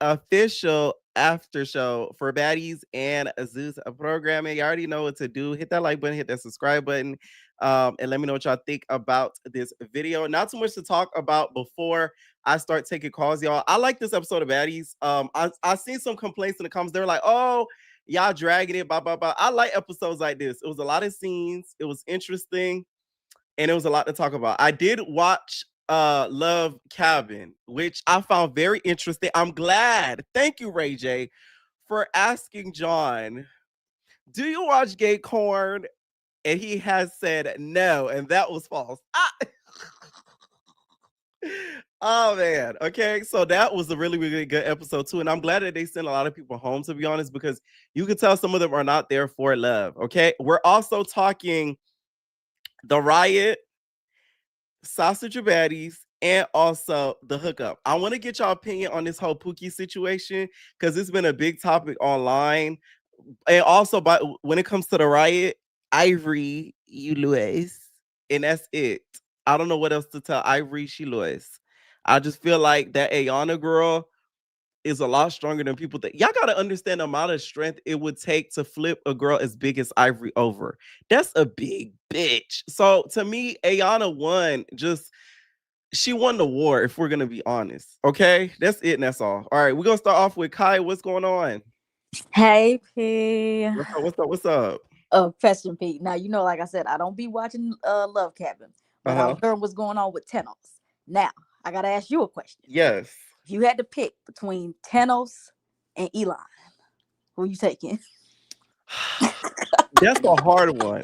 official Aftershow for Baddies and Zeus programming. You already know what to do. Hit that like button, hit that subscribe button, and let me know what y'all think about this video. Not too much to talk about before I start taking calls, y'all. I like this episode of Baddies. I seen some complaints in the comments. They were like, "Oh, y'all dragging it, blah blah blah." I like episodes like this. It was a lot of scenes. It was interesting, and it was a lot to talk about. I did watch Love Cabin, which I found very interesting. I'm glad. Thank you, Ray J, for asking John, do you watch gay corn? And he has said no, and that was false. Oh man. Okay. So that was a really, really good episode too. And I'm glad that they sent a lot of people home, to be honest, because you can tell some of them are not there for love. Okay. We're also talking the riot, sausage of baddies, and also the hookup. I want to get y'all opinion on this whole Pookie situation because it's been a big topic online. And also, when it comes to the riot, Ivory, you lose, and that's it. I don't know what else to tell Ivory. She lose. I just feel like that Ayana girl is a lot stronger than people think. Y'all gotta understand the amount of strength it would take to flip a girl as big as Ivory over. That's a big bitch. So to me, Ayana won. She won the war, if we're gonna be honest. Okay, that's it, and that's all. All right, we're gonna start off with Kai. What's going on? Hey P. What's up? What's up? What's up? Question P. Now you know, like I said, I don't be watching Love Cabin, but I learned what's going on with Tenos. Now I gotta ask you a question. Yes. If you had to pick between Tenos and Elon, who you taking? That's a hard one.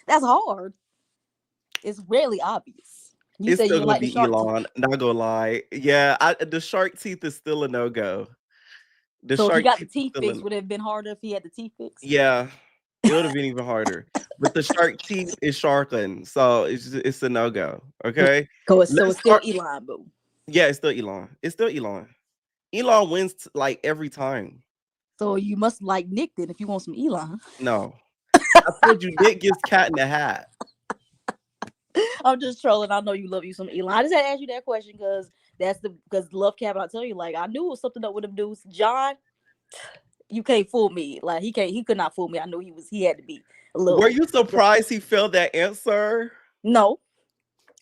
That's hard. It's really obvious. It's still gonna be Elon. Not gonna lie. Yeah, the shark teeth is still a no-go. So if he got the teeth fixed, would it have been harder if he had the teeth fixed? Yeah, it would have been even harder. But the shark teeth is sharking, so it's a no-go. Okay. So it's still Elon, boo. Yeah, it's still Elon. It's still Elon. Elon wins like every time. So you must like Nick then if you want some Elon. No. I told you Nick gets cat in the hat. I'm just trolling. I know you love you some Elon. I just had to ask you that question because Love Cabin, I tell you, like I knew it was something up with them dudes. John, you can't fool me. Like he could not fool me. I knew he had to be a little. Were you surprised he failed that answer? No.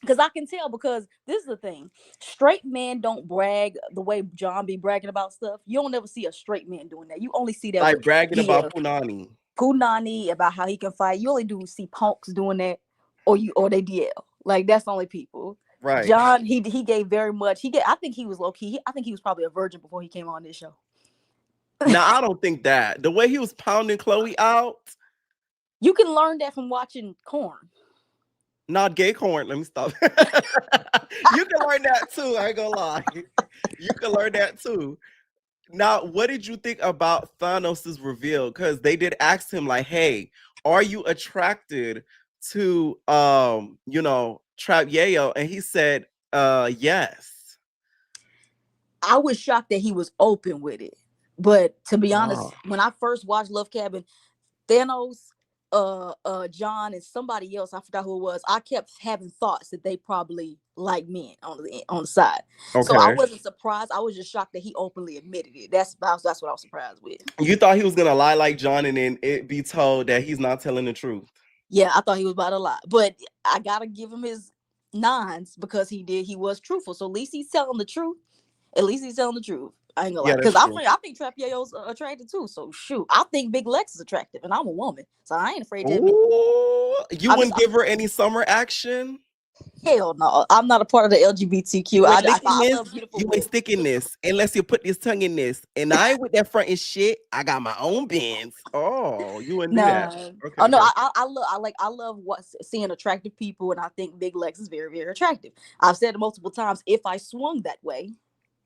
Because I can tell, because this is the thing. Straight men don't brag the way John be bragging about stuff. You don't ever see a straight man doing that. You only see that like bragging about Punani, about how he can fight. You only see punks doing that, or they DL. Like that's the only people. Right. John, he gave very much. I think he was low key. I think he was probably a virgin before he came on this show. No, I don't think that. The way he was pounding Chloe out. You can learn that from watching Corn. Not gay corn. Let me stop. You can learn that too. I ain't gonna lie. You can learn that too. Now, what did you think about Thanos' reveal? Because they did ask him, like, hey, are you attracted to Trap Yayo? And he said, yes. I was shocked that he was open with it. But to be honest, when I first watched Love Cabin, Thanos, John, and somebody else, I forgot who it was, I kept having thoughts that they probably like men on the side. Okay. So I wasn't surprised. I was just shocked that he openly admitted it. That's what I was surprised with. You thought he was gonna lie like John and then it be told that he's not telling the truth. Yeah, I thought he was about to lie. But I gotta give him his nines because he was truthful. So at least he's telling the truth. I ain't gonna lie, because I think Trap Yayo's attractive too. So shoot, I think Big Lex is attractive, and I'm a woman, so I ain't afraid to admit. You wouldn't give her any summer action? Hell no, I'm not a part of the LGBTQ. You ain't sticking this unless you put this tongue in this, and I ain't with that front and shit. I got my own bins. Oh, you wouldn't do that? Okay, oh no, I love seeing attractive people, and I think Big Lex is very, very attractive. I've said it multiple times. If I swung that way,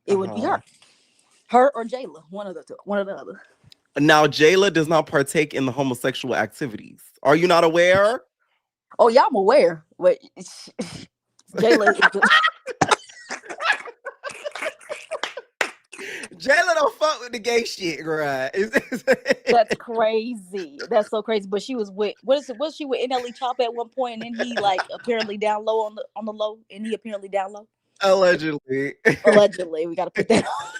it would be her or Jayla, one of the other. Now, Jayla does not partake in the homosexual activities. Are you not aware? Oh yeah, I'm aware. But Jayla Jayla don't fuck with the gay shit, right? That's crazy. That's so crazy. But she was with was she with NLE Choppa at one point, and then he like apparently down low on the low, and he apparently down low. Allegedly, we got to put that on.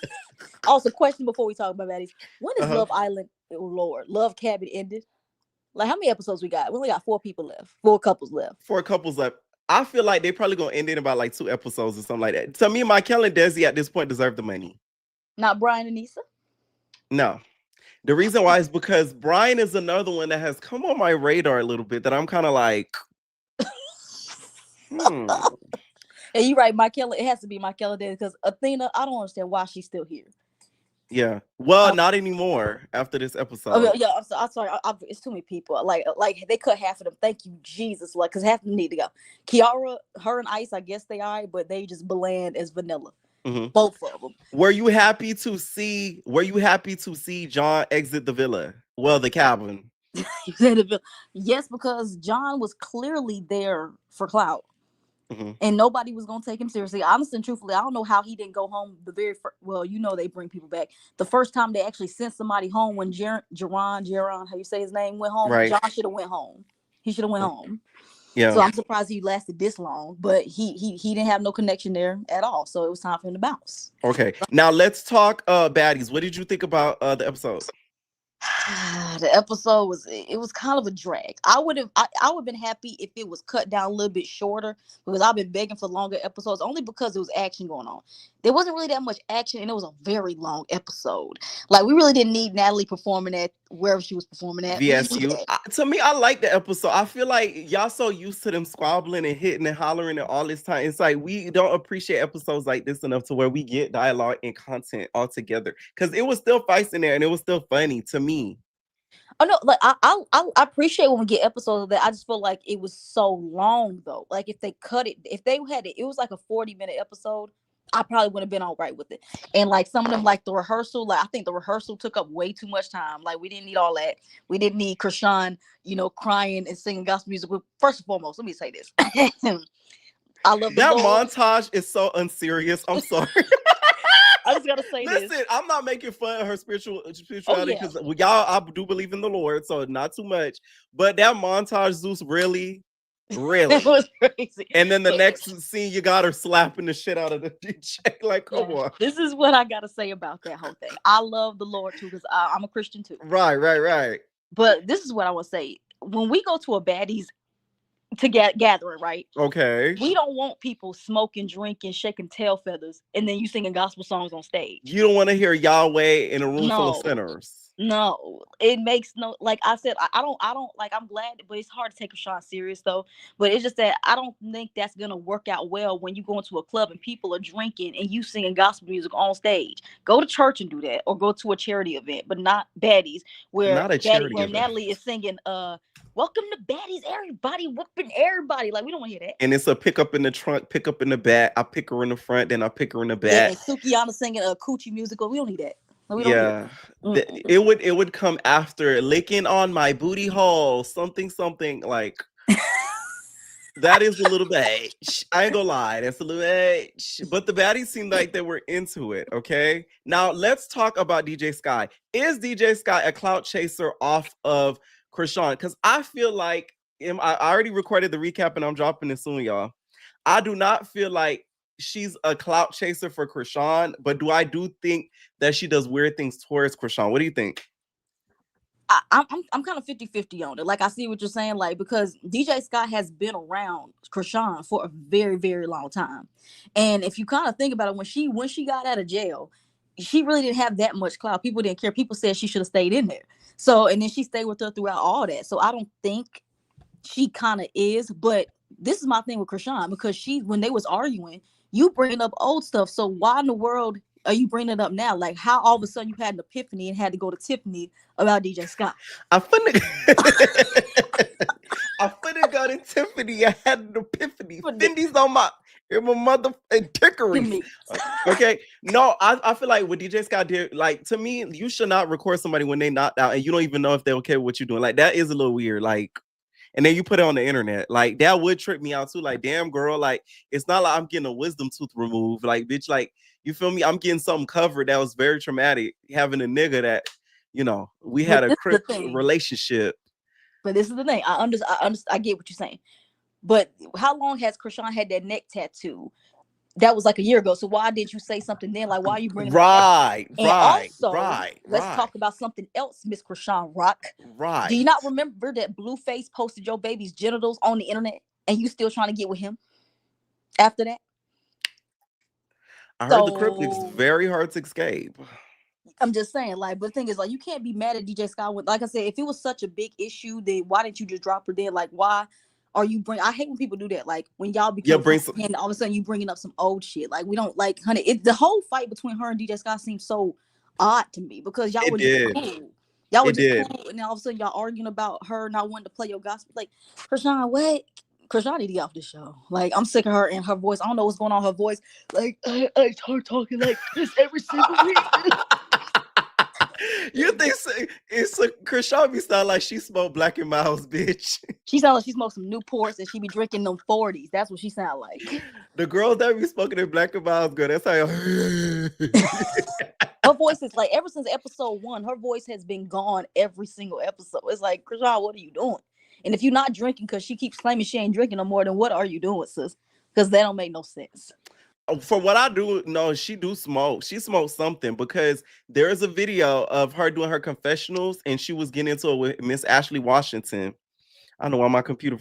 Also, question before we talk about baddies: when is Uh-huh. Love Island? Oh Lord, Love Cabin ended. Like, how many episodes we got? We only got 4 people left, 4 couples left. 4 couples left. I feel like they probably gonna end in about like 2 episodes or something like that. To me, Michael and Desi at this point deserve the money. Not Brian and Issa. No. The reason why is because Brian is another one that has come on my radar a little bit that I'm kind of like, hmm. And you're right, Michaela. It has to be Michaela Desi because Athena. I don't understand why she's still here. Yeah. Well, Um, not anymore after this oh yeah, episode. yeah, I'm sorry. It's too many people. Like they cut half of them. Thank you, Jesus. Like, because half of them need to go. Kiara, her and Ice, I guess they are, but they just bland as vanilla. Mhm. Both of them. Were you happy to see? Were you happy to see John exit the villa? Well, the cabin. Yes, because John was clearly there for clout. Mhm. And nobody was gonna take him seriously. Honestly and truthfully, I don't know how he didn't go home the very first. Well, they bring people back. The first time they actually sent somebody home when Jaron, how you say his name, went home. Right. John should have went home. He should have went home. So Yeah. I'm surprised he lasted this long. But he didn't have no connection there at all. So it was time for him to bounce. Okay. Now let's talk baddies. What did you think about the episode? The episode was kind of a drag. I would have been happy if it was cut down a little bit shorter because I've been begging for longer episodes only because there was action going on. There wasn't really that much action and it was a very long episode. Like, we really didn't need Natalie performing at wherever she was performing at. We didn't need VSU. that. To me, I like the episode. I feel like y'all so used to them squabbling and hitting and hollering and all this time. It's like we don't appreciate episodes like this enough to where we get dialogue and content all together. Because it was still fights in there and it was still funny to me. Oh no, like I appreciate when we get episodes of that. I just feel like it was so long though. Like, if they cut it, if they had it was like a 40-minute episode, I probably would have been all right with it. And like some of them, like the rehearsal, like I think the rehearsal took up way too much time. Like, we didn't need all that. We didn't need Krishan, crying and singing gospel music. First and foremost, let me say this. I love the That Lord. montage is so unserious. I'm sorry. I just gotta say this. Listen, I'm not making fun of her spirituality Oh, yeah. because y'all, I do believe in the Lord, so not too much. But that montage, Zeus, really, It really. was crazy. And then the But next scene, you got her slapping the shit out of the DJ. Like, come yeah, on. this is what I gotta say about that whole thing. I love the Lord too because I'm a Christian too. Right. But this is what I want to say. When we go to a baddies to gathering, right? Okay. We don't want people smoking, drinking, shaking tail feathers, and then you singing gospel songs on stage. You don't want to hear Yahweh in a room full of No. sinners. No, it makes no, like I said, I don't like. I'm glad, but it's hard to take a shot serious though. But it's just that I don't think that's gonna work out well when you go into a club and people are drinking and you singing gospel music on stage. Go to church and do that, or go to a charity event, but not baddies Not a charity where event. Natalie is singing "Welcome to Baddies, everybody, whooping everybody." Like, we don't want to hear that. And it's a pick up in the trunk, pick up in the back. I pick her in the front, then I pick her in the Yeah, back. and Sukiyama singing a coochie musical. We don't need that. No, we don't Yeah, hear it. it would come after licking on my booty hole, something like that is a little bit. I ain't gonna lie, that's a little bit. But the baddies seemed like they were into it. Okay, now let's talk about DJ Sky. Is DJ Sky a clout chaser off of Krishan? Because I feel like I already recorded the recap and I'm dropping it soon, y'all. I do not feel like she's a clout chaser for Krishan, but I do think that she does weird things towards Krishan. What do you think? I'm kind of 50-50 on it. Like, I see what you're saying, like, because DJ Scott has been around Krishan for a very, very long time. And if you kind of think about it, when she got out of jail, she really didn't have that much clout. People didn't care. People said she should have stayed in there. So, and then she stayed with her throughout all that. So I don't think she kind of is, but this is my thing with Krishan, because when they was arguing, you bringing up old stuff. So why in the world are you bringing it up now? Like, how all of a sudden you had an epiphany and had to go to Tiffany about DJ Scott? I finna I finna got in Tiffany. I had an epiphany. Fendi on my mother and tickery. Okay. No, I feel like what DJ Scott did, like, to me, you should not record somebody when they knocked out and you don't even know if they're okay with what you're doing. Like, that is a little weird. Like, and then you put it on the internet. Like, that would trip me out too. Like, damn, girl, like, it's not like I'm getting a wisdom tooth removed. Like, bitch, like, you feel me? I'm getting something covered that was very traumatic. Having a nigga that, we had a relationship. But this is the thing. I get what you're saying. But how long has Krishan had that neck tattoo? that was like a year ago. So why did you say something then? Like, why are you bringing it up? Right, And right, also, right, let's right, talk about something else, Miss Krishan Rock. Do you right. not remember that Blueface posted your baby's genitals on the internet, and you still trying to get with him after that? I heard the cryptic's So very hard to escape. I'm just saying, like, but the thing is, like, you can't be mad at DJ Sky when, like I said, if it was such a big issue, then why didn't you just drop her then? Like, why are you bring? I hate when people do that. Like, when y'all Yeah, become bring friends, some. and all of a sudden you bringing up some old shit. Like, we don't like, honey. The whole fight between her and DJ Sky seems so odd to me because y'all It were just did. cool. Y'all were It just did. cool, and then all of a sudden y'all arguing about her not wanting to play your gospel. Like, Krishan, what? Krishan need to get off the show. Like, I'm sick of her and her voice. I don't know what's going on with her voice. Like, I start talking like this every single week. You think it's a Krishan be sound like she smoked Black and Miles, bitch. She sound like she smoked some Newports and she be drinking them 40s. That's what she sound like. The girls that be smoking in Black and Miles, girl, that's how. Her voice is like, ever since episode 1, her voice has been gone every single episode. It's like, Krishan, what are you doing? And if you're not drinking because she keeps claiming she ain't drinking no more, then what are you doing, sis? Because that don't make no sense. For what I do know, she do smoke. She smoked something because there is a video of her doing her confessionals and she was getting into it with Miss Ashley Washington. I don't know why my computer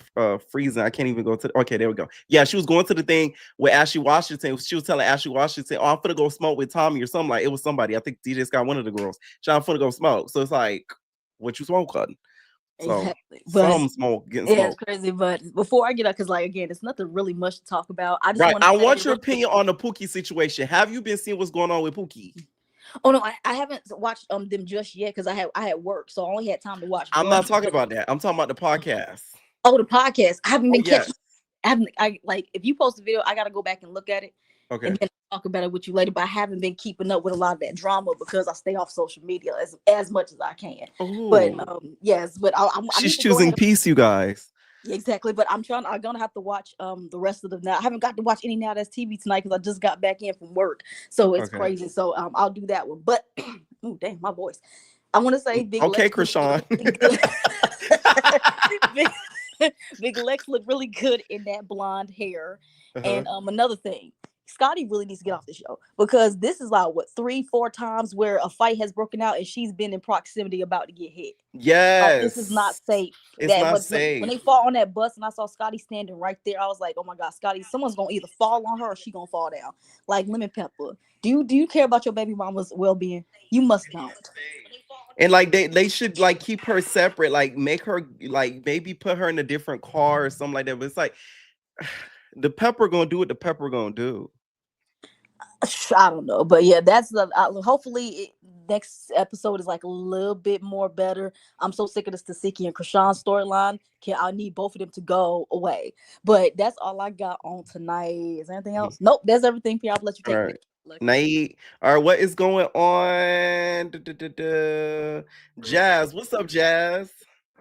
freezing. I can't even go to. Okay, there we go. Yeah, she was going to the thing with Ashley Washington. She was telling Ashley Washington, "Oh, I'm gonna go smoke with Tommy or something like." It was somebody. I think DJ Scott, one of the girls. I'm gonna go smoke. So it's like, what you smoking? So Exactly. But some smoke getting yeah, it's smoked. crazy. But before I get up, because like again, it's nothing really much to talk about. I just Right. want to I say want your really quick. opinion on the Pookie situation. Have you been seeing what's going on with Pookie? Oh no, I haven't watched them just yet because I had work, so I only had time to watch I'm one. not talking about that. I'm talking about the podcast. Oh, the podcast. I haven't Oh been catching. yes. I haven't. I like if you post a video, I gotta go back and look at it, and Okay. then talk about it with you later. But I haven't been keeping up with a lot of that drama because I stay off social media as much as I can. But Oh, yes, but I she's need to go choosing ahead. peace, you guys. Exactly, but I'm gonna have to watch the rest of the now. I haven't got to watch any Now That's TV tonight because I just got back in from work, so it's Okay. crazy. So I'll do that one. But ooh, dang, my voice. I want to say Big Okay, Lex looked Krishan. really good. Big, Big Lex looked really good in that blonde hair. Uh-huh. And another thing, Scotty really needs to get off the show because this is like what 3-4 times where a fight has broken out and she's been in proximity about to get hit. Like this is not Yes. safe. It's That not when safe. they fall on that bus and I saw Scotty standing right there, I was like, oh my god, Scotty, someone's gonna either fall on her or she gonna fall down. Like Lemon Pepper. Do you care about your baby mama's well being? You must don't. And like they should like keep her separate, like make her like maybe put her in a different car or something like that. But it's like the pepper gonna do what the pepper gonna do. I don't know, but yeah, that's the. Hopefully, next episode is like a little bit more better. I'm so sick of this Tasiki and Krishan storyline. I need both of them to go away. But that's all I got on tonight. Is there anything else? Nope, that's everything. I'll let you All take right. it. Nate, all right, what is going on? Da. Jazz, what's up, Jazz?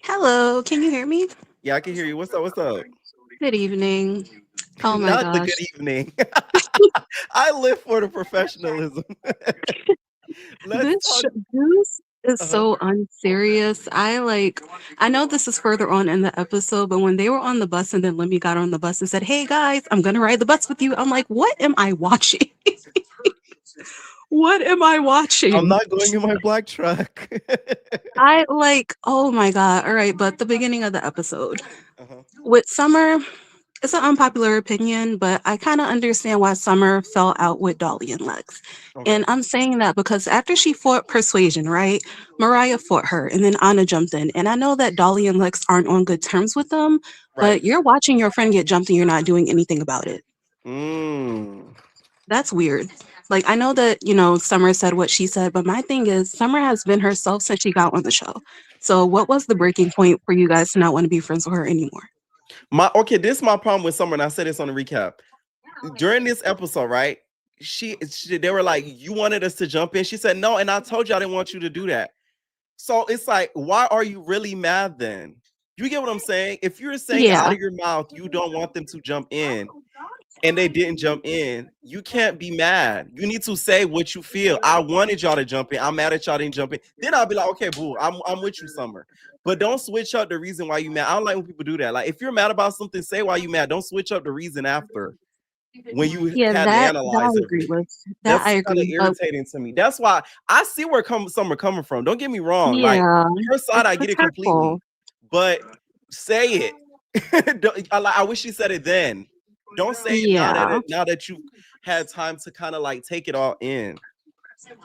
Hello, can you hear me? Yeah, I can hear you. What's up? What's up? Good evening. Oh my Not the gosh. good evening. I live for the professionalism. Let's talk. This is Uh-huh. so unserious. I know this is further on in the episode, but when they were on the bus and then Lemmy got on the bus and said, "Hey guys, I'm gonna ride the bus with you," I'm like, what am I watching? What am I I'm watching? not going in my black truck. Oh my god. All right, but the beginning of the episode Uh-huh. with Summer, it's an unpopular opinion, but I kind of understand why Summer fell out with Dolly and Lex. And Okay. I'm saying that because after she fought Persuasion, right? Mariah fought her and then Anna jumped in. And I know that Dolly and Lex aren't on good terms with them, Right. but you're watching your friend get jumped and you're not doing anything about it. Mm. That's weird. Like, I know that, Summer said what she said, but my thing is, Summer has been herself since she got on the show. So, what was the breaking point for you guys to not want to be friends with her anymore? This is my problem with Summer, and I said this on the recap. During this episode, right? They were like, you wanted us to jump in. She said, no, and I told you I didn't want you to do that. So it's like, why are you really mad then? You get what I'm saying? If you're saying out Yeah. of your mouth, you don't want them to jump in, and they didn't jump in, you can't be mad. You need to say what you feel. I wanted y'all to jump in. I'm mad at y'all didn't jump in. Then I'll be like, okay, boo, I'm with you, Summer. But don't switch up the reason why you mad. I don't like when people do that. Like, if you're mad about something, say why you mad. Don't switch up the reason after. when you Yeah, had an that I analyzer. agree with. That I That's kind of agree. But irritating to me. That's why I see where some are coming from. Don't get me wrong. Like yeah, her side, I get it's it completely. hurtful. But say it. I wish you said it then. Don't say it Yeah. now that you've had time to kind of like take it all in.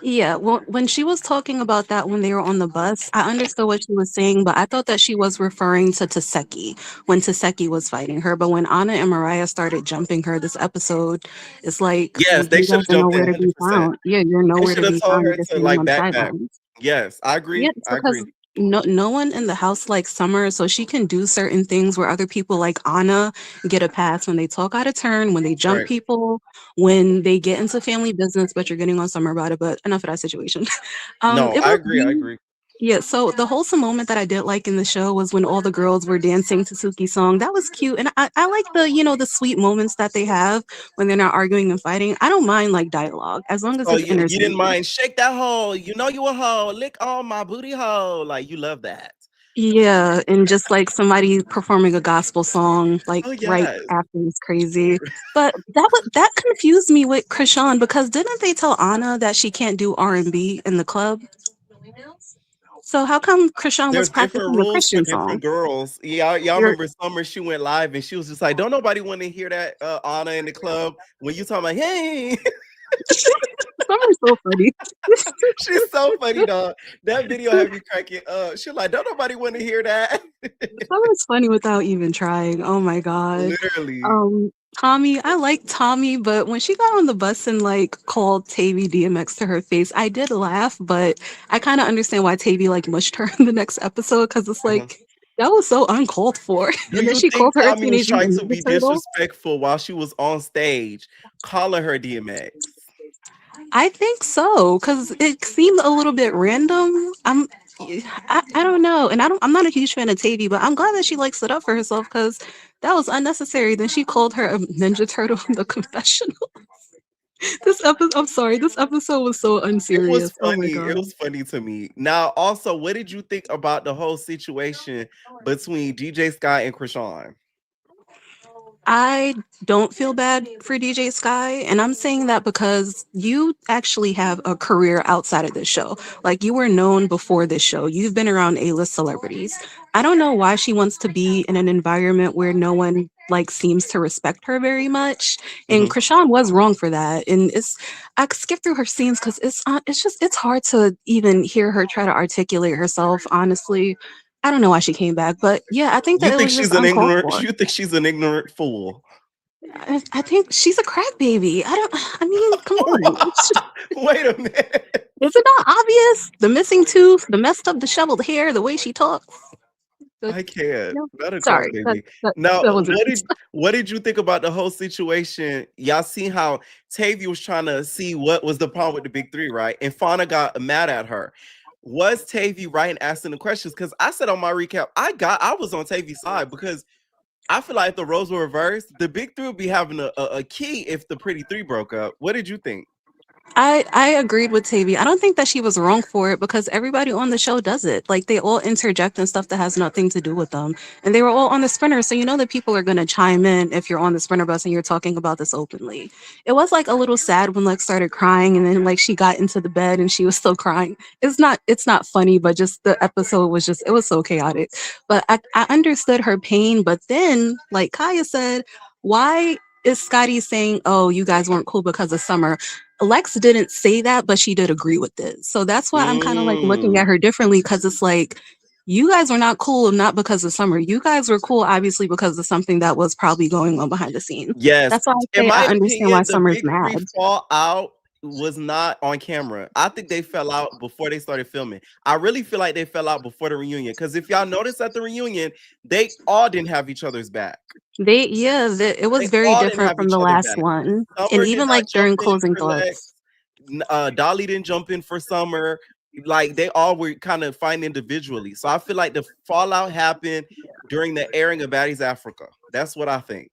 Yeah, well, when she was talking about that when they were on the bus, I understood what she was saying, but I thought that she was referring to Taseki when Taseki was fighting her. But when Anna and Mariah started jumping her this episode, it's like Yes, they you should guys have are jumped in nowhere to be 100%. found. Yeah, you're They nowhere to should have be told found. You're her just to sitting like on the back. sidelines. Yes, I Yeah, agree. it's I because agree. no one in the house likes Summer, so she can do certain things where other people like Anna get a pass when they talk out of turn, when they jump Right. people, when they get into family business, but you're getting on Summer about it. But enough of that situation. No, It I was agree. I agree. yeah, so the wholesome moment that I did like in the show was when all the girls were dancing to Suki's song. That was cute. And I like the sweet moments that they have when they're not arguing and fighting. I don't mind like dialogue as long as So it's you didn't entertaining. mind shake that hole. You know you a hoe. Lick on my booty hole. Like you love that. Yeah, and just like somebody performing a gospel song like Oh right yes. after is crazy. But that confused me with Krishan because didn't they tell Anna that she can't do R&B in the club? So how come Krishan was There's different practicing a rules for Christian song? different girls. Yeah, y'all You're remember Summer? She went live and she was just like, "Don't nobody want to hear that Anna in the club." When you talking about, hey, Summer's so funny. she's so funny, dog. That video had me cracking up. She's like, "Don't nobody want to hear that." Summer's funny without even trying. Oh my god. Literally. Tommy, I like Tommy, but when she got on the bus and like called Tavy DMX to her face, I did laugh, but I kind of understand why Tavy like mushed her in the next episode because it's Uh-huh. like that was so uncalled for. Do And then you she think called her a Tommy was teenage trying mutant to be ninja turtle. disrespectful while she was on stage, calling her DMX? I think so because it seemed a little bit random. I don't know, and I'm not a huge fan of Tavy, but I'm glad that she like stood up for herself because that was unnecessary. Then she called her a ninja turtle in the confessional. This episode, I'm sorry, this episode was so It was unserious. Oh my funny. It god. was funny to me. Now, also, what did you think about the whole situation between DJ Sky and Krishan? I don't feel bad for DJ Sky, and I'm saying that because you actually have a career outside of this show. Like you were known before this show. You've been around A-list celebrities. I don't know why she wants to be in an environment where no one like seems to respect her very much. And Hmm. Krishan was wrong for that. And I could skip through her scenes because it's hard to even hear her try to articulate herself. Honestly, I don't know why she came back, but yeah, I think that You it think was just she's an uncalled ignorant? for. You think she's an ignorant fool? I think she's a crack baby. I mean, come on. Wait a minute. Is it not obvious? The missing tooth, the messed up, disheveled hair, the way she talks. The, I can't. no, Not a crack sorry, baby. that Now, that wasn't. what did you think about the whole situation? Y'all see how Tavy was trying to see what was the problem with the big three, right? And Fauna got mad at her. Was Tavy right in asking the questions? Because I said on my recap, I was on Tavy's side because I feel like if the roles were reversed, the big three would be having a key if the pretty three broke up. What did you think? I agreed with Tavy. I don't think that she was wrong for it because everybody on the show does it. Like they all interject in stuff that has nothing to do with them. And they were all on the sprinter. So you know that people are gonna chime in if you're on the sprinter bus and you're talking about this openly. It was like a little sad when Lex started crying and then like she got into the bed and she was still crying. It's not funny, but just the episode was just it was so chaotic. But I understood her pain, but then like Kaya said, why is Scotty saying, "Oh, you guys weren't cool because of Summer"? Lex didn't say that, but she did agree with it. So that's why I'm kind of like looking Mm, at her differently because it's like, you guys were not cool, not because of Summer. You guys were cool, obviously, because of something that was probably going on behind the scenes. yes. That's why I In say I my understand why opinion, the Summer's big three mad. fall out was not on camera. I think they fell out before they started filming. I really feel like they fell out before the reunion. Because if y'all notice at the reunion, they all didn't have each other's back. It was They very all didn't different have from each the other last back. one. And Summer did even not like jump during in closing for Lex. thoughts. Dolly didn't jump in for Summer. Like they all were kind of fine individually. So I feel like the fallout happened during the airing of Baddies Africa. That's what I think.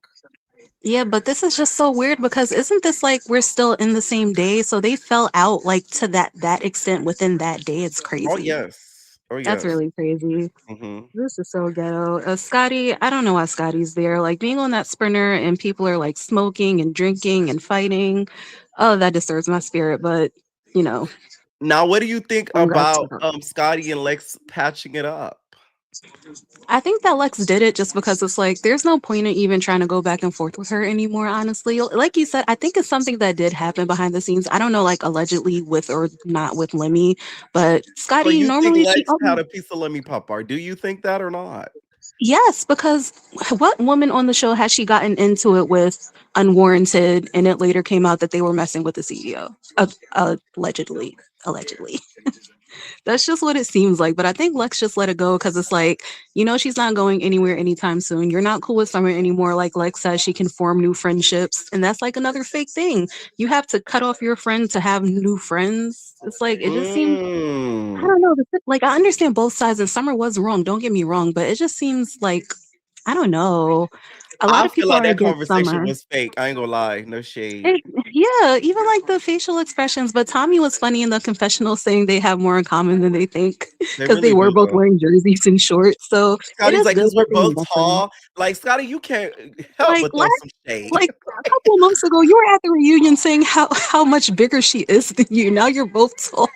Yeah, but this is just so weird because isn't this like we're still in the same day? So they fell out like to that extent within that day. It's Oh crazy. yes. Oh That's yes. really crazy. Hmm. This is so ghetto. Scotty, I don't know why Scotty's there. Like being on that sprinter and people are like smoking and drinking and fighting. Oh, that disturbs my spirit. But you know, Now, what do you think congrats to about them. Scotty and Lex patching it up? I think that Lex did it just because it's like there's no point in even trying to go back and forth with her anymore, honestly. Like you said, I think it's something that did happen behind the scenes. I don't know, like allegedly with or not with Lemmy, but So Scotty you think normally she Lex always had a piece of Lemmy Pop? Do you think that or not? yes, because what woman on the show has she gotten into it with unwarranted and it later came out that they were messing with the CEO? Allegedly. Allegedly. That's just what it seems like. But I think Lex just let it go because it's like, she's not going anywhere anytime soon. You're not cool with Summer anymore. Like Lex says, she can form new friendships. And that's like another fake thing. You have to cut off your friend to have new friends. It's like, it just seems, I Mm. don't know. Like, I understand both sides, and Summer was wrong. Don't get me wrong. But it just seems like, I don't know. A lot I of feel people like are that against conversation Summer. was fake. I ain't gonna lie. No shade. It, yeah, even like the facial expressions. But Tommy was funny in the confessional saying they have more in common than they think They because they really were do both though. wearing jerseys and shorts. So it Scotty's is like, good because that we're they both made up for him. tall. Like, Scotty, you can't help Like but throw last, some shade. like a couple of months ago, you were at the reunion saying how much bigger she is than you. Now you're both tall.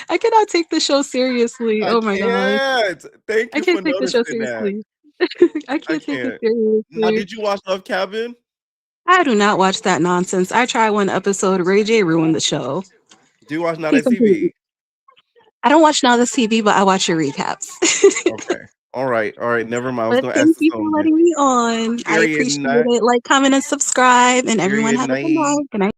I cannot take the show seriously. I Oh my gosh, can't. Thank I you for can't take the show noticing that. seriously. I I can't take it can't. Now, seriously. did you watch Love Cabin? I do not watch that nonsense. I tried one episode. Ray J ruined the show. Do you watch Now He That completely. TV? I don't watch Now This TV, but I watch your recaps. Okay. All right. All right. Never mind. I was But gonna ask thank this you for on again. letting me on. I Period. appreciate Night. it. Like, comment, and subscribe, and everyone Period. have a good Night. night. Good night.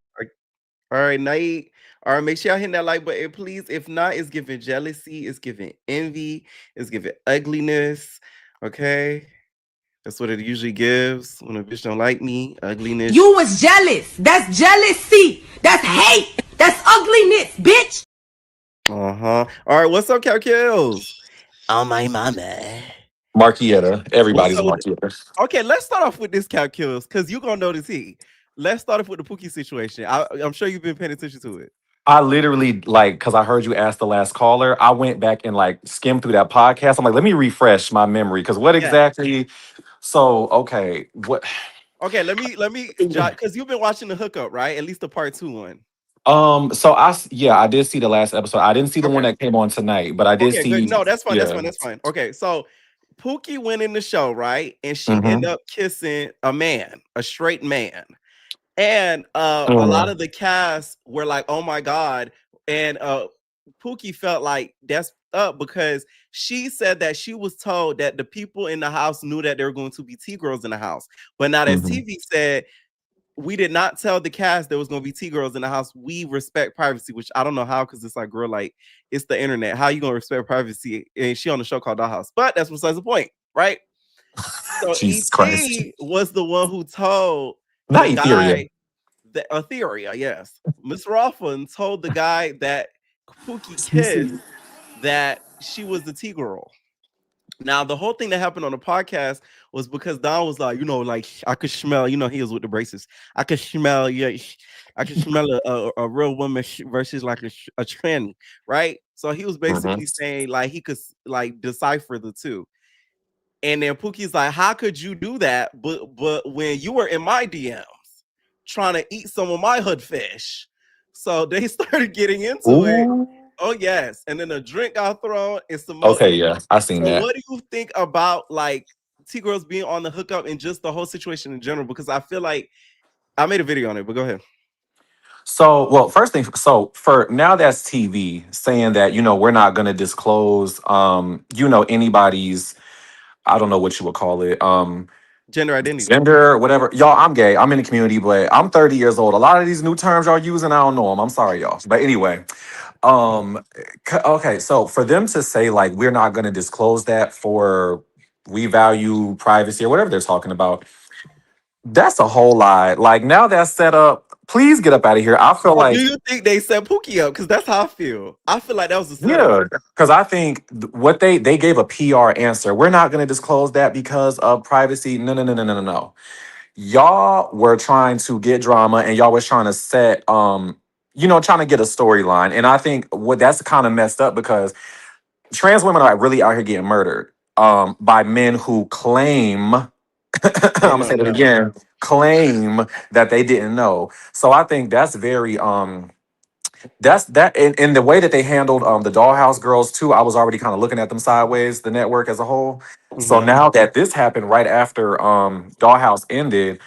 All right, night. All right, make sure y'all hit that like button, please. If not, it's giving jealousy, it's giving envy, it's giving ugliness. Okay, that's what it usually gives when a bitch don't like me. Ugliness. You was jealous. That's jealousy. That's hate. That's ugliness, bitch. Uh-huh. All right, what's up, Cow Kills? Oh my mama. Markietta. What's Everybody's up with Markietta. okay, let's start off with this Cow Kills because you're gonna know the tea. Let's start off with the Pookie situation. I'm sure you've been paying attention to it. I literally like because I heard you ask the last caller. I went back and like skimmed through that podcast. I'm like, let me refresh my memory because what Yeah. exactly? So okay, what? Okay, let me because you've been watching the hookup, right? At least the part two one. So yeah, I did see the last episode. I didn't see the one Okay. that came on tonight, but I did Okay, good. see. No, that's fine. That's Yeah. fine. That's fine. Okay, so Pookie went in the show, right? And she Mm-hmm. ended up kissing a man, a straight man. And a lot Mm-hmm. of the cast were like, "Oh my god!" And Pookie felt like that's up because she said that she was told that the people in the house knew that there were going to be T girls in the house, but now that Mm-hmm. TV said we did not tell the cast there was gonna be T girls in the house. We respect privacy, which I don't know how, because it's like, girl, like it's the internet. How you gonna respect privacy? And she on the show called The House, but that's besides the point, right? So Jesus Christ. ET was the one who told Not the Ethereum. guy that Etheria, yes, Miss Ruffin told the guy that Pookie kissed that she was the T girl. Now, the whole thing that happened on the podcast was because Don was like, like I could smell, he was with the braces. I could smell, yeah, I could smell a real woman versus like a tranny, right? So he was Mm-hmm. basically saying like he could like decipher the two. And then Pookie's like, how could you do that? But when you were in my DMs trying to eat some of my hood fish, so they started getting into it. Ooh. Oh yes, and then a drink got thrown and some more. Okay, yeah, I seen So that. what do you think about like T girls being on the hookup and just the whole situation in general? Because I feel like I made a video on it, but go ahead. So, well, first thing, so for now that's TV saying that, we're not going to disclose, anybody's, I don't know what you would call it, Gender identity. gender, whatever. Y'all, I'm gay. I'm in the community, but I'm 30 years old. A lot of these new terms y'all using, I don't know them. I'm sorry, y'all. But anyway, okay. So for them to say like, we're not going to disclose that for we value privacy or whatever they're talking about, that's a whole lie. Like now that's set up. Please get up out of here. I feel Or do like you think they set Pookie up? Because that's how I feel. I feel like that was a setup. yeah, because I think what they gave a PR answer. We're not going to disclose that because of privacy. No, no, no, no, no, no, no. Y'all were trying to get drama, and y'all was trying to trying to get a storyline. And I think what that's kind of messed up because trans women are really out here getting murdered by men who claim I'm They gonna say don't that know. again, claim that they didn't know. So I think that's very that's that in the way that they handled the Dollhouse girls too. I was already kind of looking at them sideways, the network as a whole. So Hmm. now that this happened right after Dollhouse ended,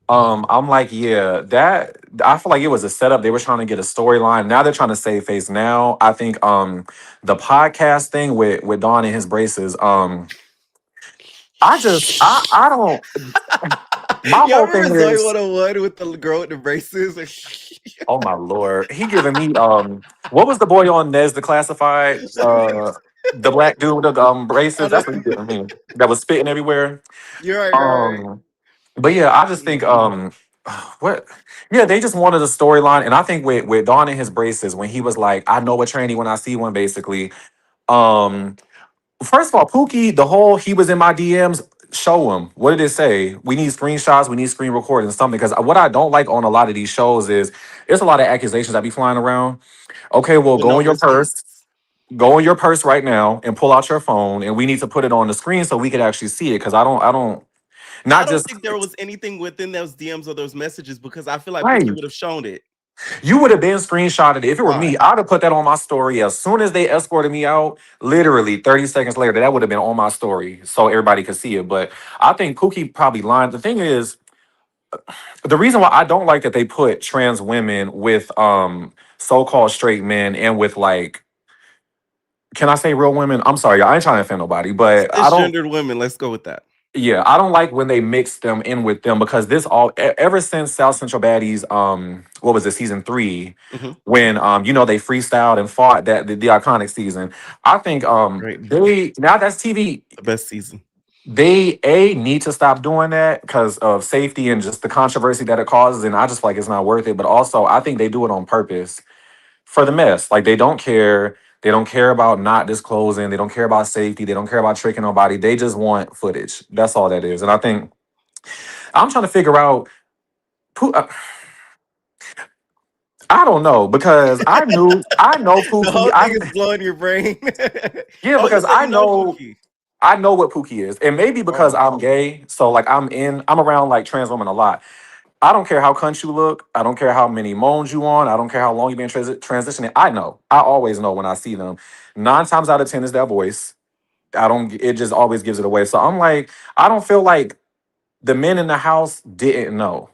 I'm like, yeah, that I feel like it was a setup. They were trying to get a storyline. Now they're trying to save face. Now I think the podcast thing with Don and his braces, I don't my Y'all whole thing remember Zoe is 101 with the girl with the braces? oh my lord, he giving me what was the boy on Nez the Classified? The black dude with the I braces. know. That's what he giving me. That was spitting everywhere. You're right, right, Um but yeah, I just think right. what yeah, they just wanted a storyline. And I think with Don and his braces, when he was like, I know a tranny when I see one, basically. Um First of all, Pookie, the whole he was in my DMs. Show him. What did it say? We need screenshots. We need screen recordings, something. Because what I don't like on a lot of these shows is there's a lot of accusations that be flying around. Okay, well, With no receipts. go in your purse right now, and pull out your phone, and we need to put it on the screen so we could actually see it. Because I don't, I not don't just think there was anything within those DMs or those messages because I feel like right. Pookie would have shown it. You would have been screenshotted. If it were me, Right. I'd have put that on my story as soon as they escorted me out. Literally 30 seconds later, that would have been on my story so everybody could see it. But I think Pookie probably lied. The thing is, the reason why I don't like that they put trans women with so-called straight men and with like, can I say real women? I'm sorry, I ain't trying to offend nobody, but I don't. Cisgendered women. Let's go with that. Yeah, I don't like when they mix them in with them because this all ever since South Central Baddies, what was it, season 3, Hmm. when they freestyled and fought the iconic season. I think Great. they now that's TV. The best season. They need to stop doing that because of safety and just the controversy that it causes, and I just feel like it's not worth it. But also, I think they do it on purpose for the mess. Like they don't care. They don't care about not disclosing. They don't care about safety. They don't care about tricking nobody. They just want footage. That's all that is. And I think I'm trying to figure out. I don't know because I know The Pookie. whole thing is blowing your brain. Yeah, Oh, you because said you know Pookie. I know what Pookie is, and maybe because Oh. I'm gay, so like I'm around like trans women a lot. I don't care how cunt you look. I don't care how many moans you on. I don't care how long you've been transitioning. I know. I always know when I see them. 9 times out of 10 is that voice. I don't. It just always gives it away. So I'm like, I don't feel like the men in the house didn't know.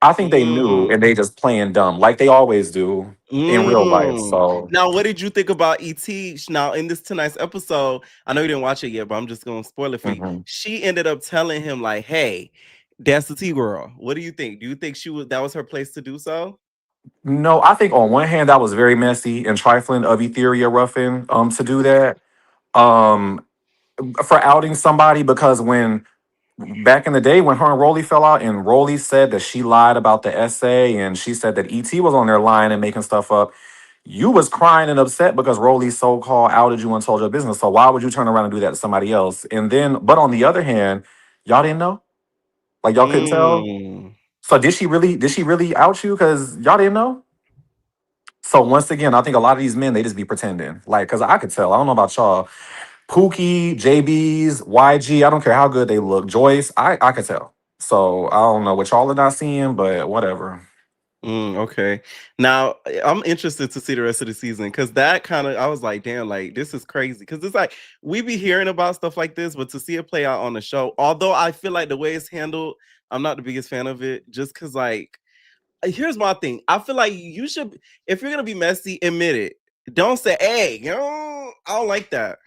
I think they knew, and Mm. they just playing dumb like they always do in real life. Mm. So. Now, what did you think about ET? Now, in this tonight's episode, I know you didn't watch it yet, but I'm just gonna spoil it for you. Mhm. She ended up telling him, like, hey, that's the T girl. What do you think? Do you think that was her place to do so? No, I think on one hand that was very messy and trifling of Etheria Ruffin to do that. Um for outing somebody because when back in the day when her and Rolly fell out and Rolly said that she lied about the essay and she said that ET was on there lying and making stuff up, you was crying and upset because Rolly so-called outed you and told your business. So why would you turn around and do that to somebody else? And then, but on the other hand, y'all didn't know? Like y'all couldn't tell? Mm. So did she really out you because y'all didn't know? So once again, I think a lot of these men they just be pretending. Like, cause I could tell. I don't know about y'all. Pookie, JB's, YG, I don't care how good they look. Joyce, I could tell. So I don't know what y'all are not seeing, but whatever. Okay. Now I'm interested to see the rest of the season because that kind of I was like, damn, like this is crazy. Because it's like we be hearing about stuff like this, but to see it play out on the show, although I feel like the way it's handled, I'm not the biggest fan of it. Just because, like, here's my thing. I feel like you should, if you're gonna be messy, admit it. Don't say, hey, I don't like that.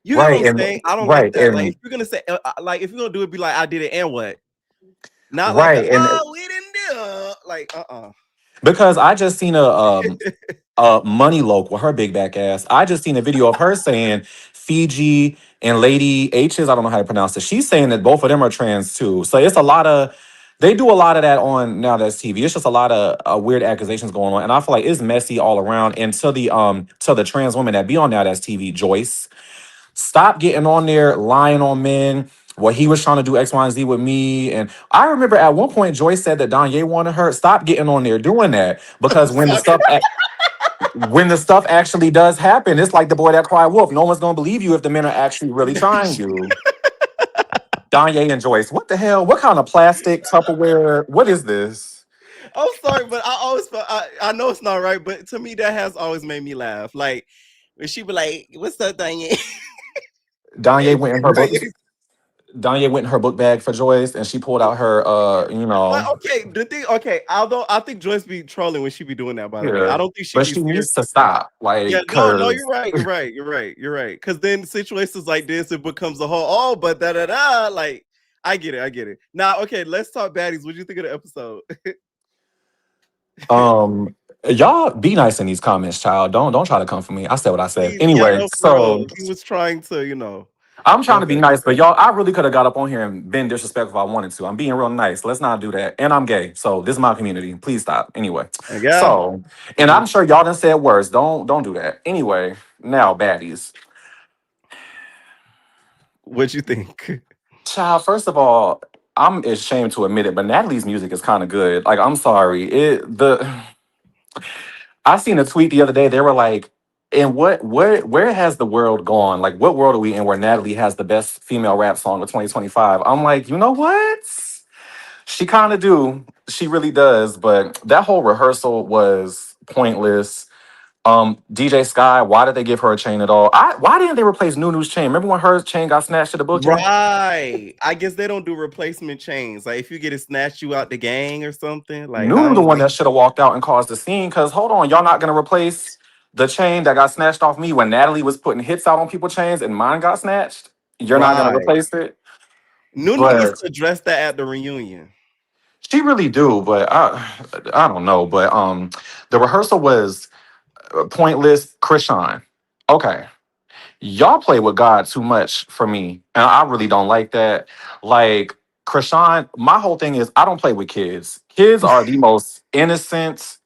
You get what Right. I'm And saying? I don't like right. that. Like, if And you're gonna say, like, if you're gonna do it, be like, I did it, and what? Not like, right. And oh, we didn't do it. Like, because I just seen a Money Loc with her big back ass. I just seen a video of her saying Fiji and Lady H's. I don't know how to pronounce it. She's saying that both of them are trans too. So it's a lot of they do a lot of that on now that's TV. It's just a lot of weird accusations going on, and I feel like it's messy all around. And to the trans women that be on now that's TV, Joyce, stop getting on there lying on men. Well, he was trying to do X, Y, and Z with me. And I remember at one point Joyce said that Danye wanted her. Stop getting on there doing that. because when the sucker. stuff When the stuff actually does happen, it's like the boy that cried wolf. No one's gonna believe you if the men are actually really trying you. Danye and Joyce, what the hell? What kind of plastic Tupperware? What is this? I'm sorry, but I always felt I know it's not right, but to me that has always made me laugh. Like when she be like, "What's up, Danye?" Danye And went in her book. Danye went in her book bag for Joyce, and she pulled out her, but okay, the thing, okay, although I think Joyce be trolling when she be doing that. By the way, yeah. I don't think she But be she serious. needs to stop, Yeah, like, no, cause you're right, you're right. Because then situations like this, it becomes a whole but da da da. Like, I get it. Now, okay, let's talk baddies. What do you think of the episode? y'all be nice in these comments, child. Don't try to come for me. I said what I said. Yeah, Anyway, no, for so real. He was trying to, I'm trying to be okay, nice, but y'all, I really could have got up on here and been disrespectful if I wanted to. I'm being real nice. Let's not do that. And I'm gay, so this is my community. Please stop. Anyway, yeah. so and Mhm. I'm sure y'all done said worse. Don't do that. Anyway, now baddies. What you think? Child, first of all, I'm ashamed to admit it, but Natalie's music is kind of good. Like, I'm sorry. I seen a tweet the other day. They were like, "And where has the world gone? Like, what world are we in where Natalie has the best female rap song of 2025?" I'm like, you know what? She kind of do. She really does. But that whole rehearsal was pointless. DJ Sky, why did they give her a chain at all? Why didn't they replace Nunu's chain? Remember when her chain got snatched at the booking? Right. I guess they don't do replacement chains. Like if you get it snatched you out the gang or something. Like I Nunu, the don't one know. that should have walked out and caused the scene. Because hold on, y'all not gonna replace the chain that got snatched off me when Natalie was putting hits out on people's chains and mine got snatched. You're not gonna Right. replace it, Nunu needs but to address that at the reunion. she really do. But I don't know. But the rehearsal was pointless. Krishan, okay, y'all play with God too much for me, and I really don't like that. Like Krishan, my whole thing is I don't play with kids. Kids are the most innocent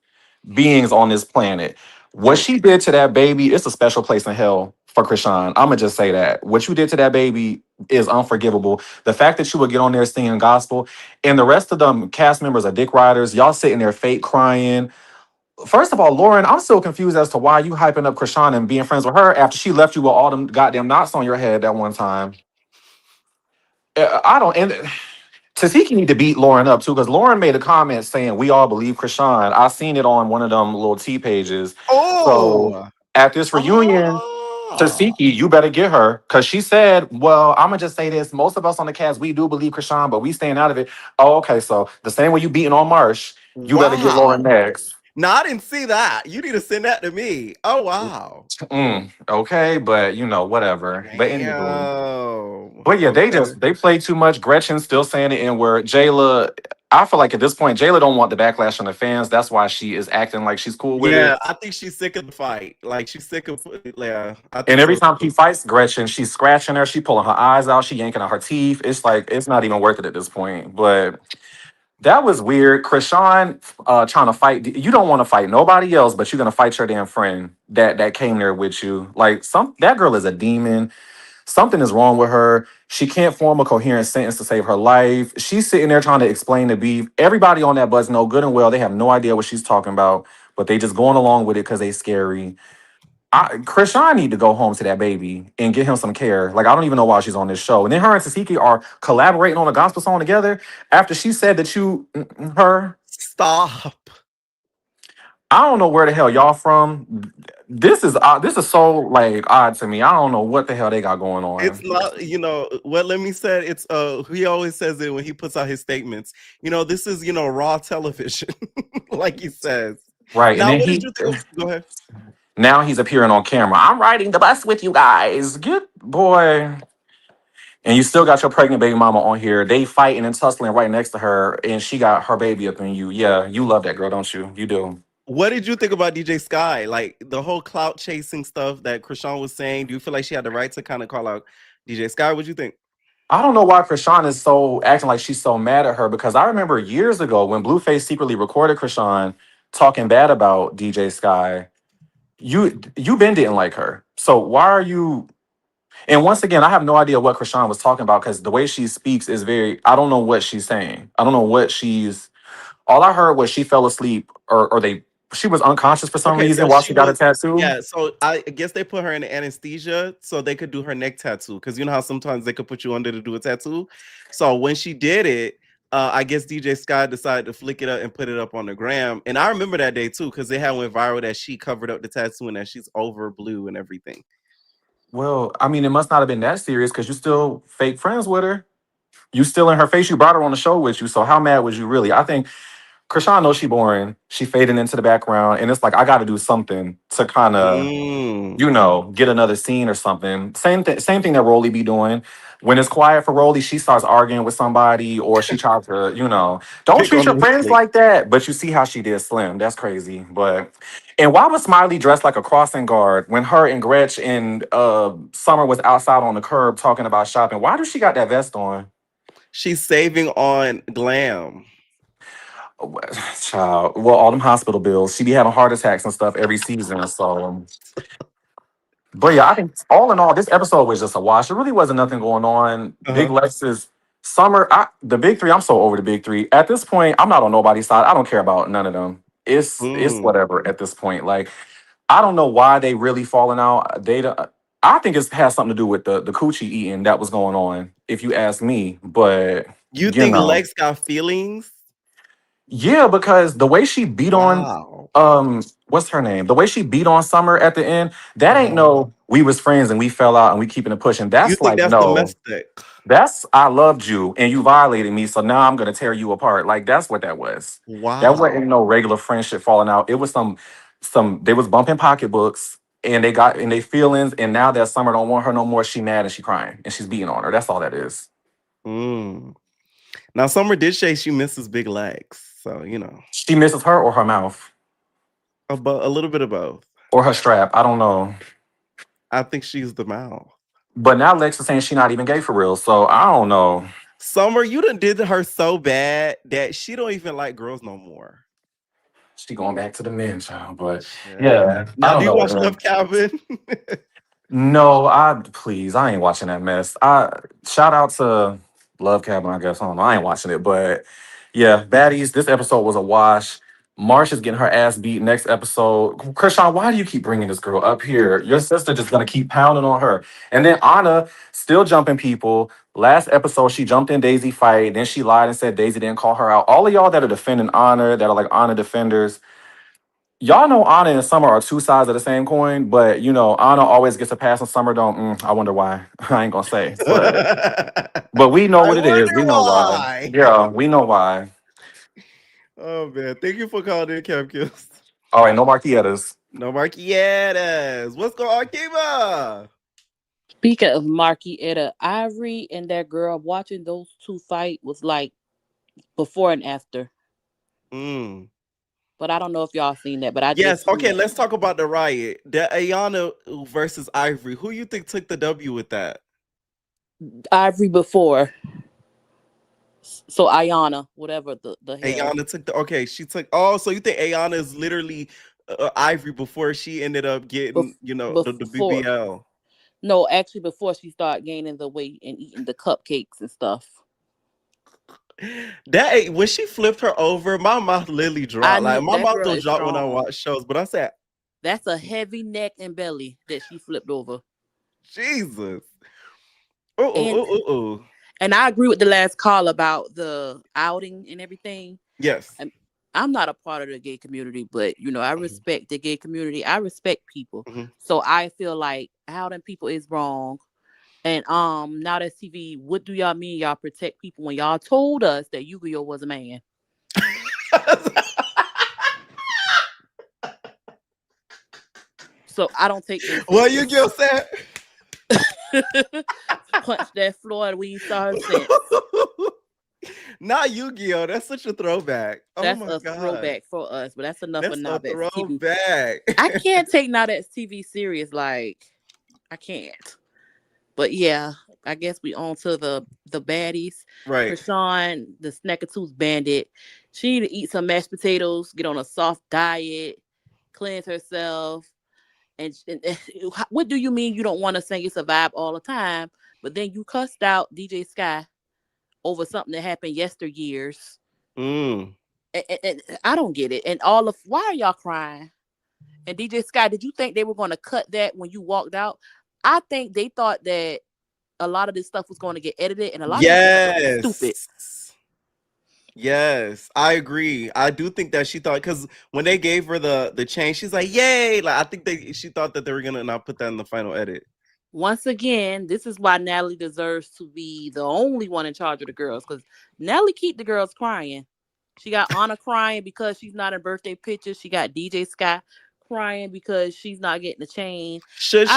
beings on this planet. What True. she did to that baby, it's a special place in hell for Krishan. I'm gonna just say that. What you did to that baby is unforgivable. The fact that you would get on there singing gospel and the rest of them cast members are dick riders, y'all sitting there fake crying. First of all, Lauren, I'm still confused as to why you hyping up Krishan and being friends with her after she left you with all them goddamn knots on your head that one time. I don't. And Tasiki need to beat Lauren up too, because Lauren made a comment saying we all believe Krishan. I seen it on one of them little T pages. So Oh. at this reunion, Oh. Tasiki, you better get her. Cause she said, well, I'm gonna just say this. Most of us on the cast, we do believe Krishan, but we staying out of it. Oh, okay. So the same way you beating on Marsh, you better get Lauren Wow. next. No, I didn't see that. You need to send that to me. Oh wow. Okay, but whatever. But anywho. Damn. But yeah, Okay. they play too much. Gretchen's still saying the N word. Jayla, I feel like at this point, Jayla don't want the backlash from the fans. That's why she is acting like she's cool with Yeah, it. I think she's sick of the fight. Like she's sick of yeah, I And think every so time she too. fights Gretchen, she's scratching her, she pulling her eyes out, she yanking out her teeth. It's like it's not even worth it at this point. But that was weird. Krishan trying to fight. You don't want to fight nobody else, but you're gonna fight your damn friend that came there with you. Like that girl is a demon. Something is wrong with her. She can't form a coherent sentence to save her life. She's sitting there trying to explain the beef. Everybody on that bus know good and well they have no idea what she's talking about, but they just going along with it because they scary. Krishan need to go home to that baby and get him some care. Like I don't even know why she's on this show. And then her and Tasiki are collaborating on a gospel song together after she said that her. Stop. I don't know where the hell y'all from. This is so like odd to me. I don't know what the hell they got going It's on. not, what let me say, it's he always says it when he puts out his statements. This is, raw television, like he says. Right. And Now, then what did you think of go ahead. now he's appearing on camera. I'm riding the bus with you guys. Get boy. And you still got your pregnant baby mama on here. They fighting and tussling right next to her, and she got her baby up in you. Yeah, you love that girl, don't you? You do. What did you think about DJ Sky? Like the whole clout chasing stuff that Krishan was saying. Do you feel like she had the right to kind of call out DJ Sky? What do you think? I don't know why Krishan is so acting like she's so mad at her because I remember years ago when Blueface secretly recorded Krishan talking bad about DJ Sky. You been didn't like her. So why are you and once again, I have no idea what Krishan was talking about because the way she speaks is very I don't know what she's saying. I don't know what she's all I heard was she fell asleep or they She was unconscious for some Okay, reason so while she she got a was, tattoo. yeah. So I guess they put her in anesthesia so they could do her neck tattoo. Because you know how sometimes they could put you under to do a tattoo. So when she did it, I guess DJ Sky decided to flick it up and put it up on the gram. And I remember that day too, because it had went viral that she covered up the tattoo and that she's over blue and everything. Well, I mean, it must not have been that serious because you still fake friends with her. You still in her face. You brought her on the show with you. So how mad was you really? I think Krishan knows she boring. She fading into the background, and it's like I got to do something to kind of, Mm. get another scene or something. Same thing that Rolly be doing. When it's quiet for Rolly, she starts arguing with somebody, or she tries to, don't Pick treat on your them friends slick. like that. But you see how she did Slim. That's crazy. And why was Smiley dressed like a crossing guard when her and Gretch and Summer was outside on the curb talking about shopping? Why does she got that vest on? She's saving on glam. Child, well, all them hospital bills. She be having heart attacks and stuff every season. So, but yeah, I think all in all, this episode was just a wash. There really wasn't nothing going on. Big Uh-huh. Lex's Summer, the big three. I'm so over the big three. At this point, I'm not on nobody's side. I don't care about none of them. It's Mm. whatever at this point. Like, I don't know why they really falling out. I think it has something to do with the coochie eating that was going on, if you ask me. But You you think know. Lex got feelings? Yeah, because the way she beat on Wow. what's her name? The way she beat on Summer at the end, that ain't Uh-huh. no we was friends and we fell out and we keeping it pushing. You That's think like that's no. domestic? That's I loved you and you violated me, so now I'm gonna tear you apart. Like that's what that was. That wasn't Wow. no regular friendship falling out. It was some they was bumping pocketbooks and they got in their feelings, and now that Summer don't want her no more, she mad and she crying and she's beating on her. That's all that is. Mm. Now, Summer did say she misses big legs. So, She misses her or her mouth. a little bit of both. Or her strap. I don't know. I think she's the mouth. But now Lex is saying she not even gay for real. So I don't know. Summer, you done did her so bad that she don't even like girls no more. She going back to the men, child. But Yeah. yeah, I Now, do don't you know, watch man. Love Cabin? No, I ain't watching that mess. I shout out to Love Cabin, I guess. I don't know. I ain't watching it, but yeah, Baddies. This episode was a wash. Marsha's getting her ass beat next episode. Krishan, why do you keep bringing this girl up here? Your sister just gonna keep pounding on her. And then Anna still jumping people. Last episode, she jumped in Daisy fight. Then she lied and said Daisy didn't call her out. All of y'all that are defending Anna, that are like Anna defenders, y'all know Anna and Summer are two sides of the same coin, but Anna always gets a pass and Summer don't. I wonder why. I ain't gonna say, but we know I what it is. wonder We know why. why. Yeah, we know why. Oh, man. Thank you for calling in, Cap Kills. All right, no Marquietas. No Marquietas. What's going on, Kiva? Speaking of Marquis Ivory and that girl, watching those two fight was like before and after. Mm. But I don't know if y'all seen that, but I just Yes. seen Okay. that. Let's talk about the riot. The Ayana versus Ivory. Who you think took the W with that? Ivory before. So Ayana, whatever the hell. Ayana took the. Okay, she took. Oh, so you think Ayana is literally Ivory before she ended up getting, Bef- the before BBL? No, actually before she started gaining the weight and eating the cupcakes and stuff. That when she flipped her over, my mouth literally I dropped. Like knew my that mouth girl don't is drop when I strong. watch shows, but I said, That's a heavy neck and belly that she flipped over. Jesus. Oh, And oh, oh, oh, oh. and I agree with the last call about the outing and everything. Yes. I'm not a part of the gay community, but I Mhm, respect the gay community. I respect people. mhm. So I feel like outing people is wrong. And now that's TV, what do y'all mean y'all protect people when y'all told us that Yu-Gi-Oh was a man? So I don't take them What you serious. get said? Punch that floor and we saw her since. Not Yu-Gi-Oh. That's such a throwback. Oh That's my a god. throwback for us, but that's enough of That's now a that's TV. throwback. I can't take now that's TV serious. Like, I can't. But yeah, I guess we on to the baddies. Right. Krishan, the Snackatooth bandit. She need to eat some mashed potatoes, get on a soft diet, cleanse herself. And what do you mean you don't want to sing It's a Vibe all the time, but then you cussed out DJ Sky over something that happened yesteryears, Mm. And I don't get it. And why are y'all crying? And DJ Sky, did you think they were going to cut that when you walked out? I think they thought that a lot of this stuff was going to get edited, and a lot of this stuff was stupid. Yes, I agree. I do think that she thought, because when they gave her the chain, she's like, "Yay!" Like I think she thought that they were gonna not put that in the final edit. Once again, this is why Natalie deserves to be the only one in charge of the girls, because Natalie keep the girls crying. She got Anna crying because she's not in birthday pictures. She got DJ Sky crying because she's not getting the chain. Should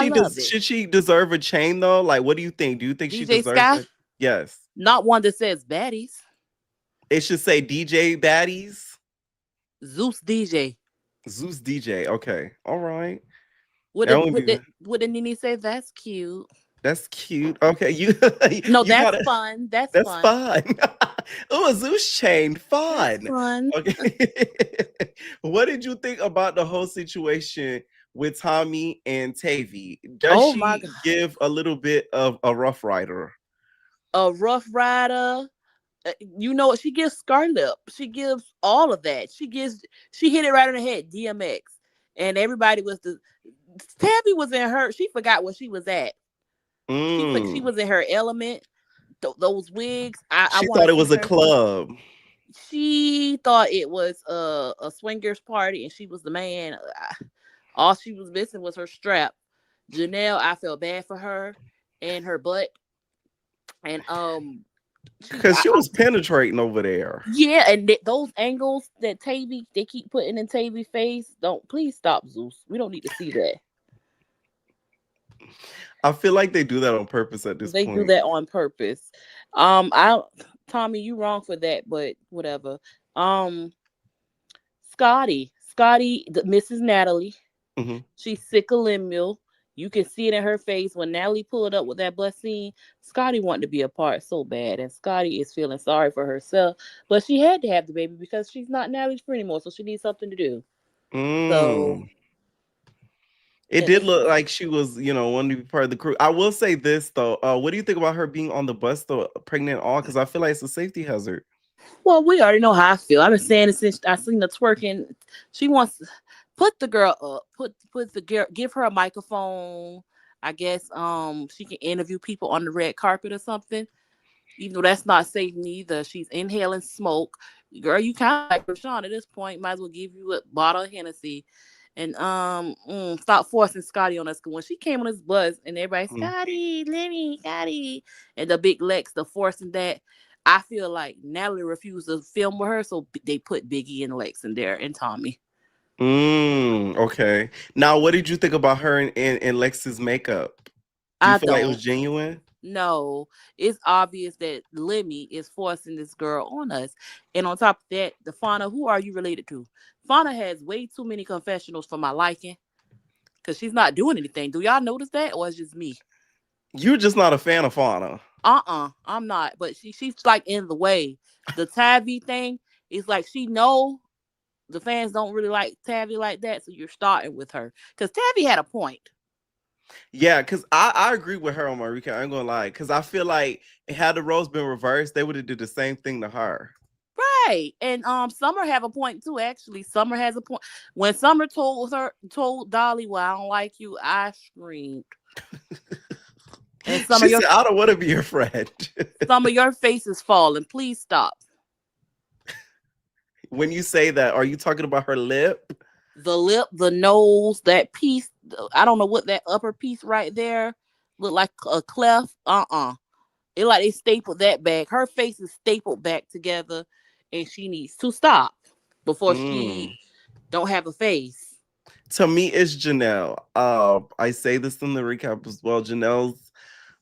she deserve a chain though? Like, what do you think? Do you think she DJ deserves Sky? it? Yes. Not one that says Baddies. It should say DJ Baddies. Zeus DJ. Zeus DJ. Okay. All right. What did Nene say? That's cute. That's cute. Okay, No, you that's fun. That's fun. Oh, a Zeus chain. Fun. That's fun. Okay. What did you think about the whole situation with Tommy and Tavy? Does she give a little bit of a Rough Rider? A Rough Rider. You know what? She gives Scarlett. She gives all of that. She hit it right on the head. DMX. And everybody Tabby was in her. She forgot where she was at. She was in her element. Those wigs. She thought it was a club. She thought it was a swingers party, and she was the man. All she was missing was her strap. Janelle, I felt bad for her and her butt, and because she was penetrating over there. Yeah, and those angles that they keep putting in Tavy's face. Please stop, Zeus. We don't need to see that. I feel like they do that on purpose at this point. They do that on purpose. Tommy, you wrong for that, but whatever. Scotty, Mrs. Natalie. Mm-hmm. She's sick of Lemuel. You can see it in her face when Natalie pulled up with that bus scene. Scotty wanted to be a part so bad, and Scotty is feeling sorry for herself, but she had to have the baby because she's not Natalie's friend anymore, so she needs something to do. So it did look like she was, wanting to be part of the crew. I will say this though. What do you think about her being on the bus though, pregnant all? Because I feel like it's a safety hazard. Well, we already know how I feel. I've been saying it since I seen the twerking. She wants put the girl up, put the girl, give her a microphone. I guess she can interview people on the red carpet or something. Even though that's not safe neither. She's inhaling smoke. Girl, you kind of like Rashawn at this point. Might as well give you a bottle of Hennessy. And stop forcing Scotty on us. Because when she came on this bus and everybody, Scotty, Lenny, Scotty, and the big Lex, the forcing that, I feel like Natalie refused to film with her, so they put Biggie and Lex in there and Tommy. Okay. Now, what did you think about her and Lex's makeup? Do you feel like it was genuine? No, it's obvious that Lemmy is forcing this girl on us. And on top of that, the Fauna, who are you related to? Fauna has way too many confessionals for my liking because she's not doing anything. Do y'all notice that, or is it just me? You're just not a fan of Fauna. I'm not. But she's like in the way. The Tavi thing is like she know the fans don't really like Tavi like that, so you're starting with her because Tavi had a point. Yeah, because I agree with her on my recap. I ain't gonna lie, because I feel like had the roles been reversed, they would have did the same thing to her. Right. And Summer have a point too, actually. Summer has a point. When Summer told Dolly, well, I don't like you, I screamed. And Summer, she said, I don't want to be your friend. Summer, your face is falling. Please stop. When you say that, are you talking about her lip? The lip, the nose, that piece. I don't know what that upper piece right there look like a cleft. It like they stapled that back. Her face is stapled back together, and she needs to stop before she don't have a face. To me, it's Janelle. I say this in the recap as well. Janelle's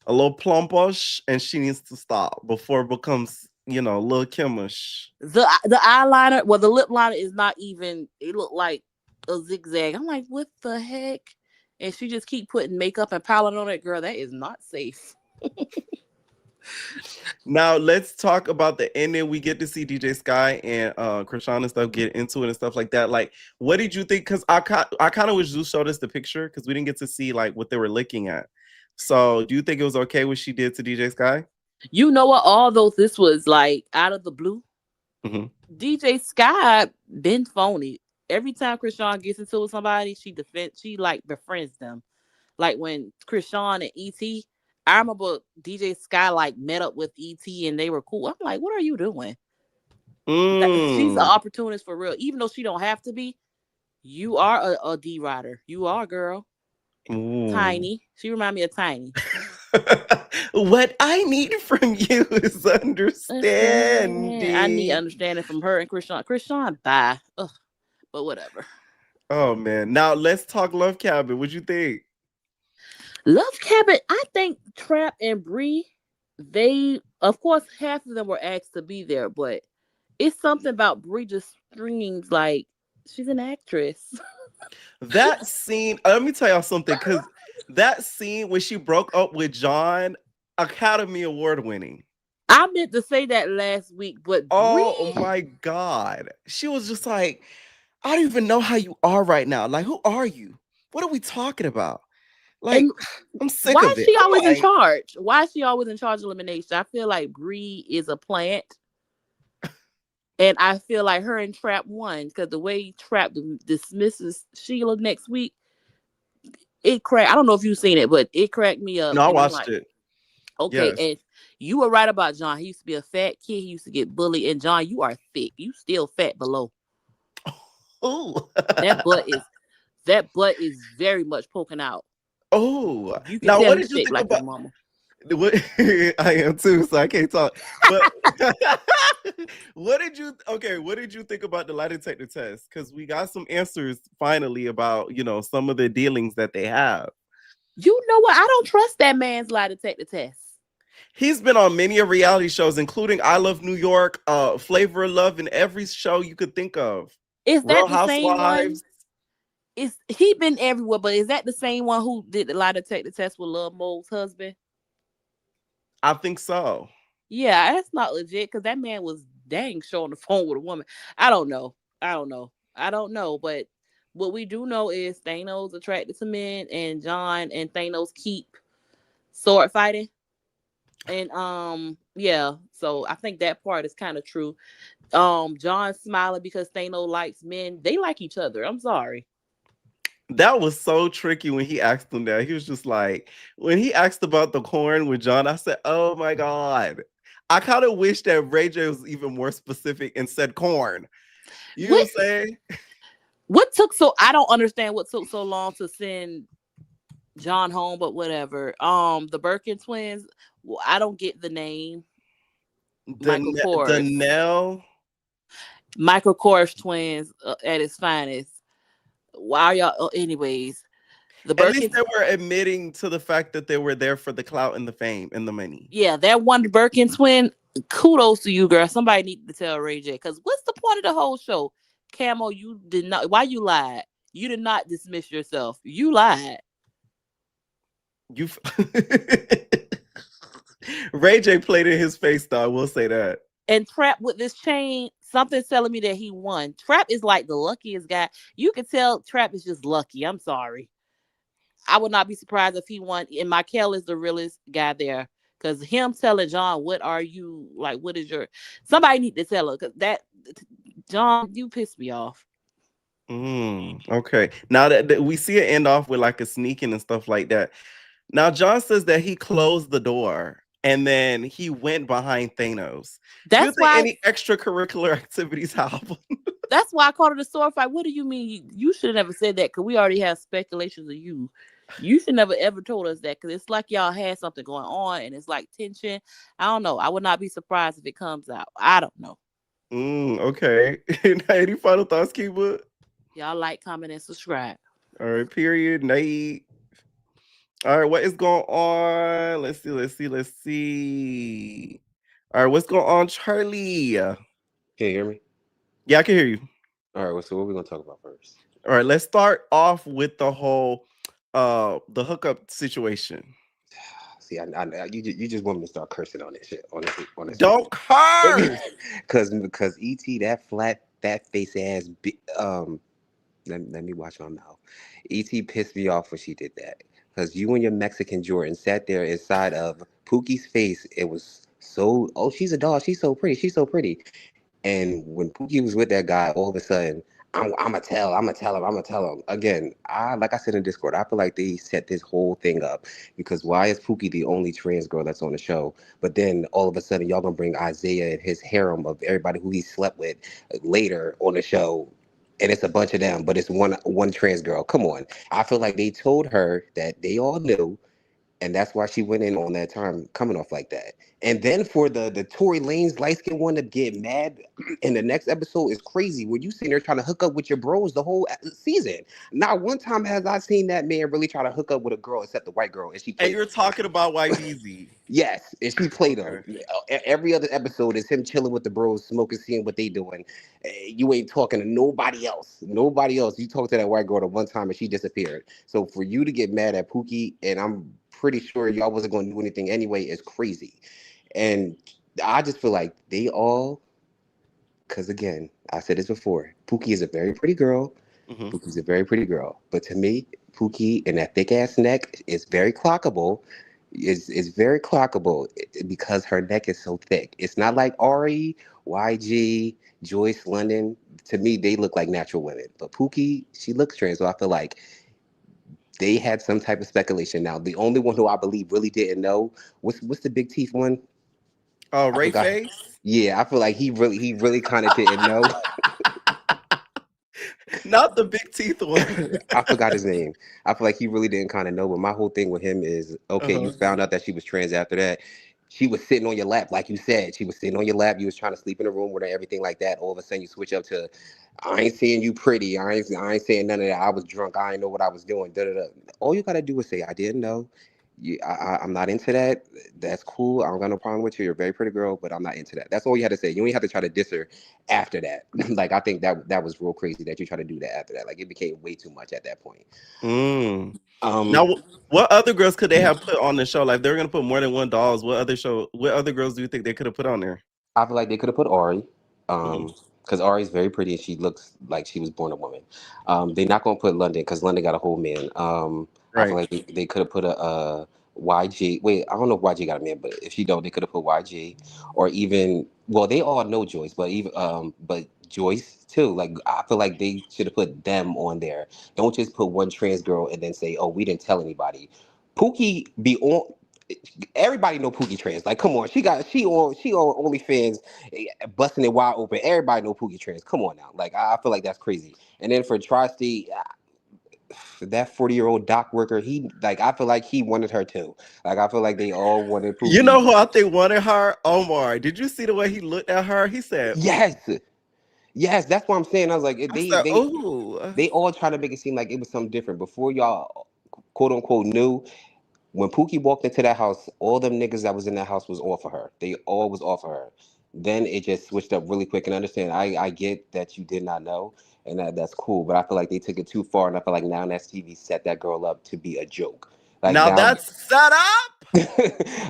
a little plumpish, and she needs to stop before it becomes, little Kimish. The eyeliner, well, the lip liner is not even. It looked like a zigzag. I'm like, what the heck? And she just keep putting makeup and powder on it. Girl, that is not safe. Now let's talk about the ending. We get to see DJ Sky and Krishan and stuff get into it and stuff like that. Like, what did you think? Because I kind of wish Zeus showed us the picture because we didn't get to see like what they were looking at. So do you think it was okay what she did to DJ Sky? You know what? Although this was like out of the blue, DJ Sky been phony. Every time Krishan gets into it with somebody, she like befriends them. Like when Krishan and ET, I remember DJ Sky like met up with ET and they were cool. I'm like, what are you doing? She's an opportunist for real. Even though she don't have to be, you are a D rider. You are, girl. Tiny. She remind me of Tiny. What I need from you is understanding. I need understanding from her and Krishan. Krishan, bye. Ugh, but whatever. Oh man. Now let's talk Love Cabin. What'd you think? Love Cabin, I think Trap and Bree, they, of course, half of them were asked to be there, but it's something about Bree just screams like she's an actress. That scene, let me tell y'all something, because that scene when she broke up with John, Academy Award winning. I meant to say that last week, but oh my God. She was just like, I don't even know how you are right now. Like, who are you? What are we talking about? Like, and I'm sick of it. Why is she always in charge? Why is she always in charge of elimination? I feel like Bree is a plant. And I feel like her and Trap won because the way Trap dismisses Sheila next week, it cracked. I don't know if you've seen it, but it cracked me up. No, I watched it. Okay, yes. And you were right about John. He used to be a fat kid. He used to get bullied. And John, you are thick. You still fat below. Oh, that butt is very much poking out. Oh, you can now what did you think like about? Mama. I am too, so I can't talk. But what did you think about the lie detector test? Because we got some answers finally about some of the dealings that they have. You know what? I don't trust that man's lie detector test. He's been on many reality shows, including I Love New York, Flavor of Love, and every show you could think of. Is that Real the Housewives. Same one? He been everywhere, but is that the same one who did the lie detector test with Lil Mo's husband? I think so. Yeah, that's not legit because that man was dang sure on the phone with a woman. I don't know. But what we do know is Thanos attracted to men, and John and Thanos keep sword fighting. And yeah, so I think that part is kind of true. John smiling because Thanos likes men. They like each other. I'm sorry. That was so tricky when he asked him that. He was just like, when he asked about the corn with John, I said, oh my God. I kind of wish that Ray J was even more specific and said corn. You know what I'm saying? I don't understand what took so long to send John home, but whatever. The Birkin twins, well, I don't get the name. Michael Kors. Michael Kors twins at its finest. Why y'all? Anyways, at least they were admitting to the fact that they were there for the clout and the fame and the money. Yeah, that one Birkin twin. Kudos to you, girl. Somebody needed to tell Ray J. Because what's the point of the whole show? Camo, you did not. Why you lied? You did not dismiss yourself. You lied. Ray J played in his face, though. I will say that. And Trap with this chain, something's telling me that he won. Trap is like the luckiest guy. You can tell Trap is just lucky. I'm sorry. I would not be surprised if he won. And Michael is the realest guy there. Because him telling John, what are you, like, what is your... Somebody need to tell her. Because that, John, you pissed me off. Okay. Now that we see it end off with like a sneaking and stuff like that. Now, John says that he closed the door. And then he went behind Thanos. That's why any extracurricular activities happen. That's why I called it a sword fight. What do you mean? You should have never said that because we already have speculations of you. You should never ever told us that because it's like y'all had something going on and it's like tension. I don't know. I would not be surprised if it comes out. I don't know. Okay. Any final thoughts, Kiba? Y'all like, comment, and subscribe. All right. Period. Nate. All right, what is going on? Let's see. All right, what's going on, Charlie? Can you hear me? Yeah, I can hear you. All right, so what are we gonna talk about first? All right, let's start off with the whole the hookup situation. See, you just want me to start cursing on this shit. On this Don't curse, because ET that face ass. Let me watch my mouth. ET pissed me off when she did that. Because you and your Mexican Jordan sat there inside of Pookie's face. It was so, oh, she's a doll. She's so pretty. She's so pretty. And when Pookie was with that guy, all of a sudden, I'm gonna tell him. Again, like I said in Discord, I feel like they set this whole thing up because why is Pookie the only trans girl that's on the show? But then all of a sudden, y'all gonna bring Isaiah and his harem of everybody who he slept with later on the show, and it's a bunch of them, but it's one trans girl. Come on, I feel like they told her that they all knew, and that's why she went in on that time coming off like that. And then for the Tory Lane's light skinned one to get mad in the next episode is crazy. When you sitting there trying to hook up with your bros the whole season, not one time has I seen that man really try to hook up with a girl except the white girl, and she And played you're him. talking about YBZ. Yes, and she played him. Okay. Every other episode is him chilling with the bros, smoking, seeing what they doing. You ain't talking to nobody else. Nobody else. You talked to that white girl the one time and she disappeared. So for you to get mad at Pookie, and I'm pretty sure y'all wasn't going to do anything anyway, is crazy. And I just feel like they all, because again, I said this before, Pookie is a very pretty girl. Mhm. Pookie's a very pretty girl. But to me, Pookie and that thick ass neck is very clockable. Is very clockable because her neck is so thick. It's not like Ari, YG, Joyce, London. To me, they look like natural women. But Pookie, she looks trans. So I feel like they had some type of speculation. Now, the only one who I believe really didn't know, what's the big teeth one? Oh, I Ray forgot. Face? Yeah, I feel like he really kind of didn't know. Not the big teeth one. I forgot his name. I feel like he really didn't kind of know. But my whole thing with him is, okay, you Uh-huh. found out that she was trans after that. She was sitting on your lap, like you said. She was sitting on your lap. You was trying to sleep in a room with her, everything like that. All of a sudden, you switch up to, I ain't seeing you pretty. I ain't saying none of that. I was drunk. I ain't know what I was doing. Da, da, da. All you gotta do is say, I didn't know. I'm not into that. That's cool. I don't got no problem with you. You're a very pretty girl, but I'm not into that. That's all you had to say. You ain't have to try to diss her after that. Like I think that was real crazy that you try to do that after that. Like it became way too much at that point. Mm. Now, Um, what other girls could they have put on the show? Like, they're gonna put more than one dolls. What other girls do you think they could have put on there? I feel like they could have put Ari, Mhm. because Ari's very pretty and she looks like she was born a woman. They're not gonna put London because London got a whole man. I feel Right. like they could have put a YG. Wait, I don't know if YG got a man, but if she don't, they could have put YG, or even well, they all know Joyce, but even but Joyce too. Like I feel like they should have put them on there. Don't just put one trans girl and then say, oh, we didn't tell anybody. Pookie be on. Everybody know Pookie trans. Like, come on, she on OnlyFans, busting it wide open. Everybody know Pookie trans. Come on now. Like, I feel like that's crazy. And then for Tri-State, that 40-year-old dock worker, he like I feel like he wanted her too. Like I feel like they all wanted You know Pookie. who I think wanted her? Omar. Did you see the way he looked at her? He said, "Ooh." Yes, yes, that's what I'm saying. I was like, I said, "Ooh." they all try to make it seem like it was something different before y'all quote unquote knew. When Pookie walked into that house, all them niggas that was in that house was off of her. They all was off of her. Then it just switched up really quick. And understand, I get that you did not know, and that's cool. But I feel like they took it too far, and I feel like now Nest TV set that girl up to be a joke. Like Now now, that's set up.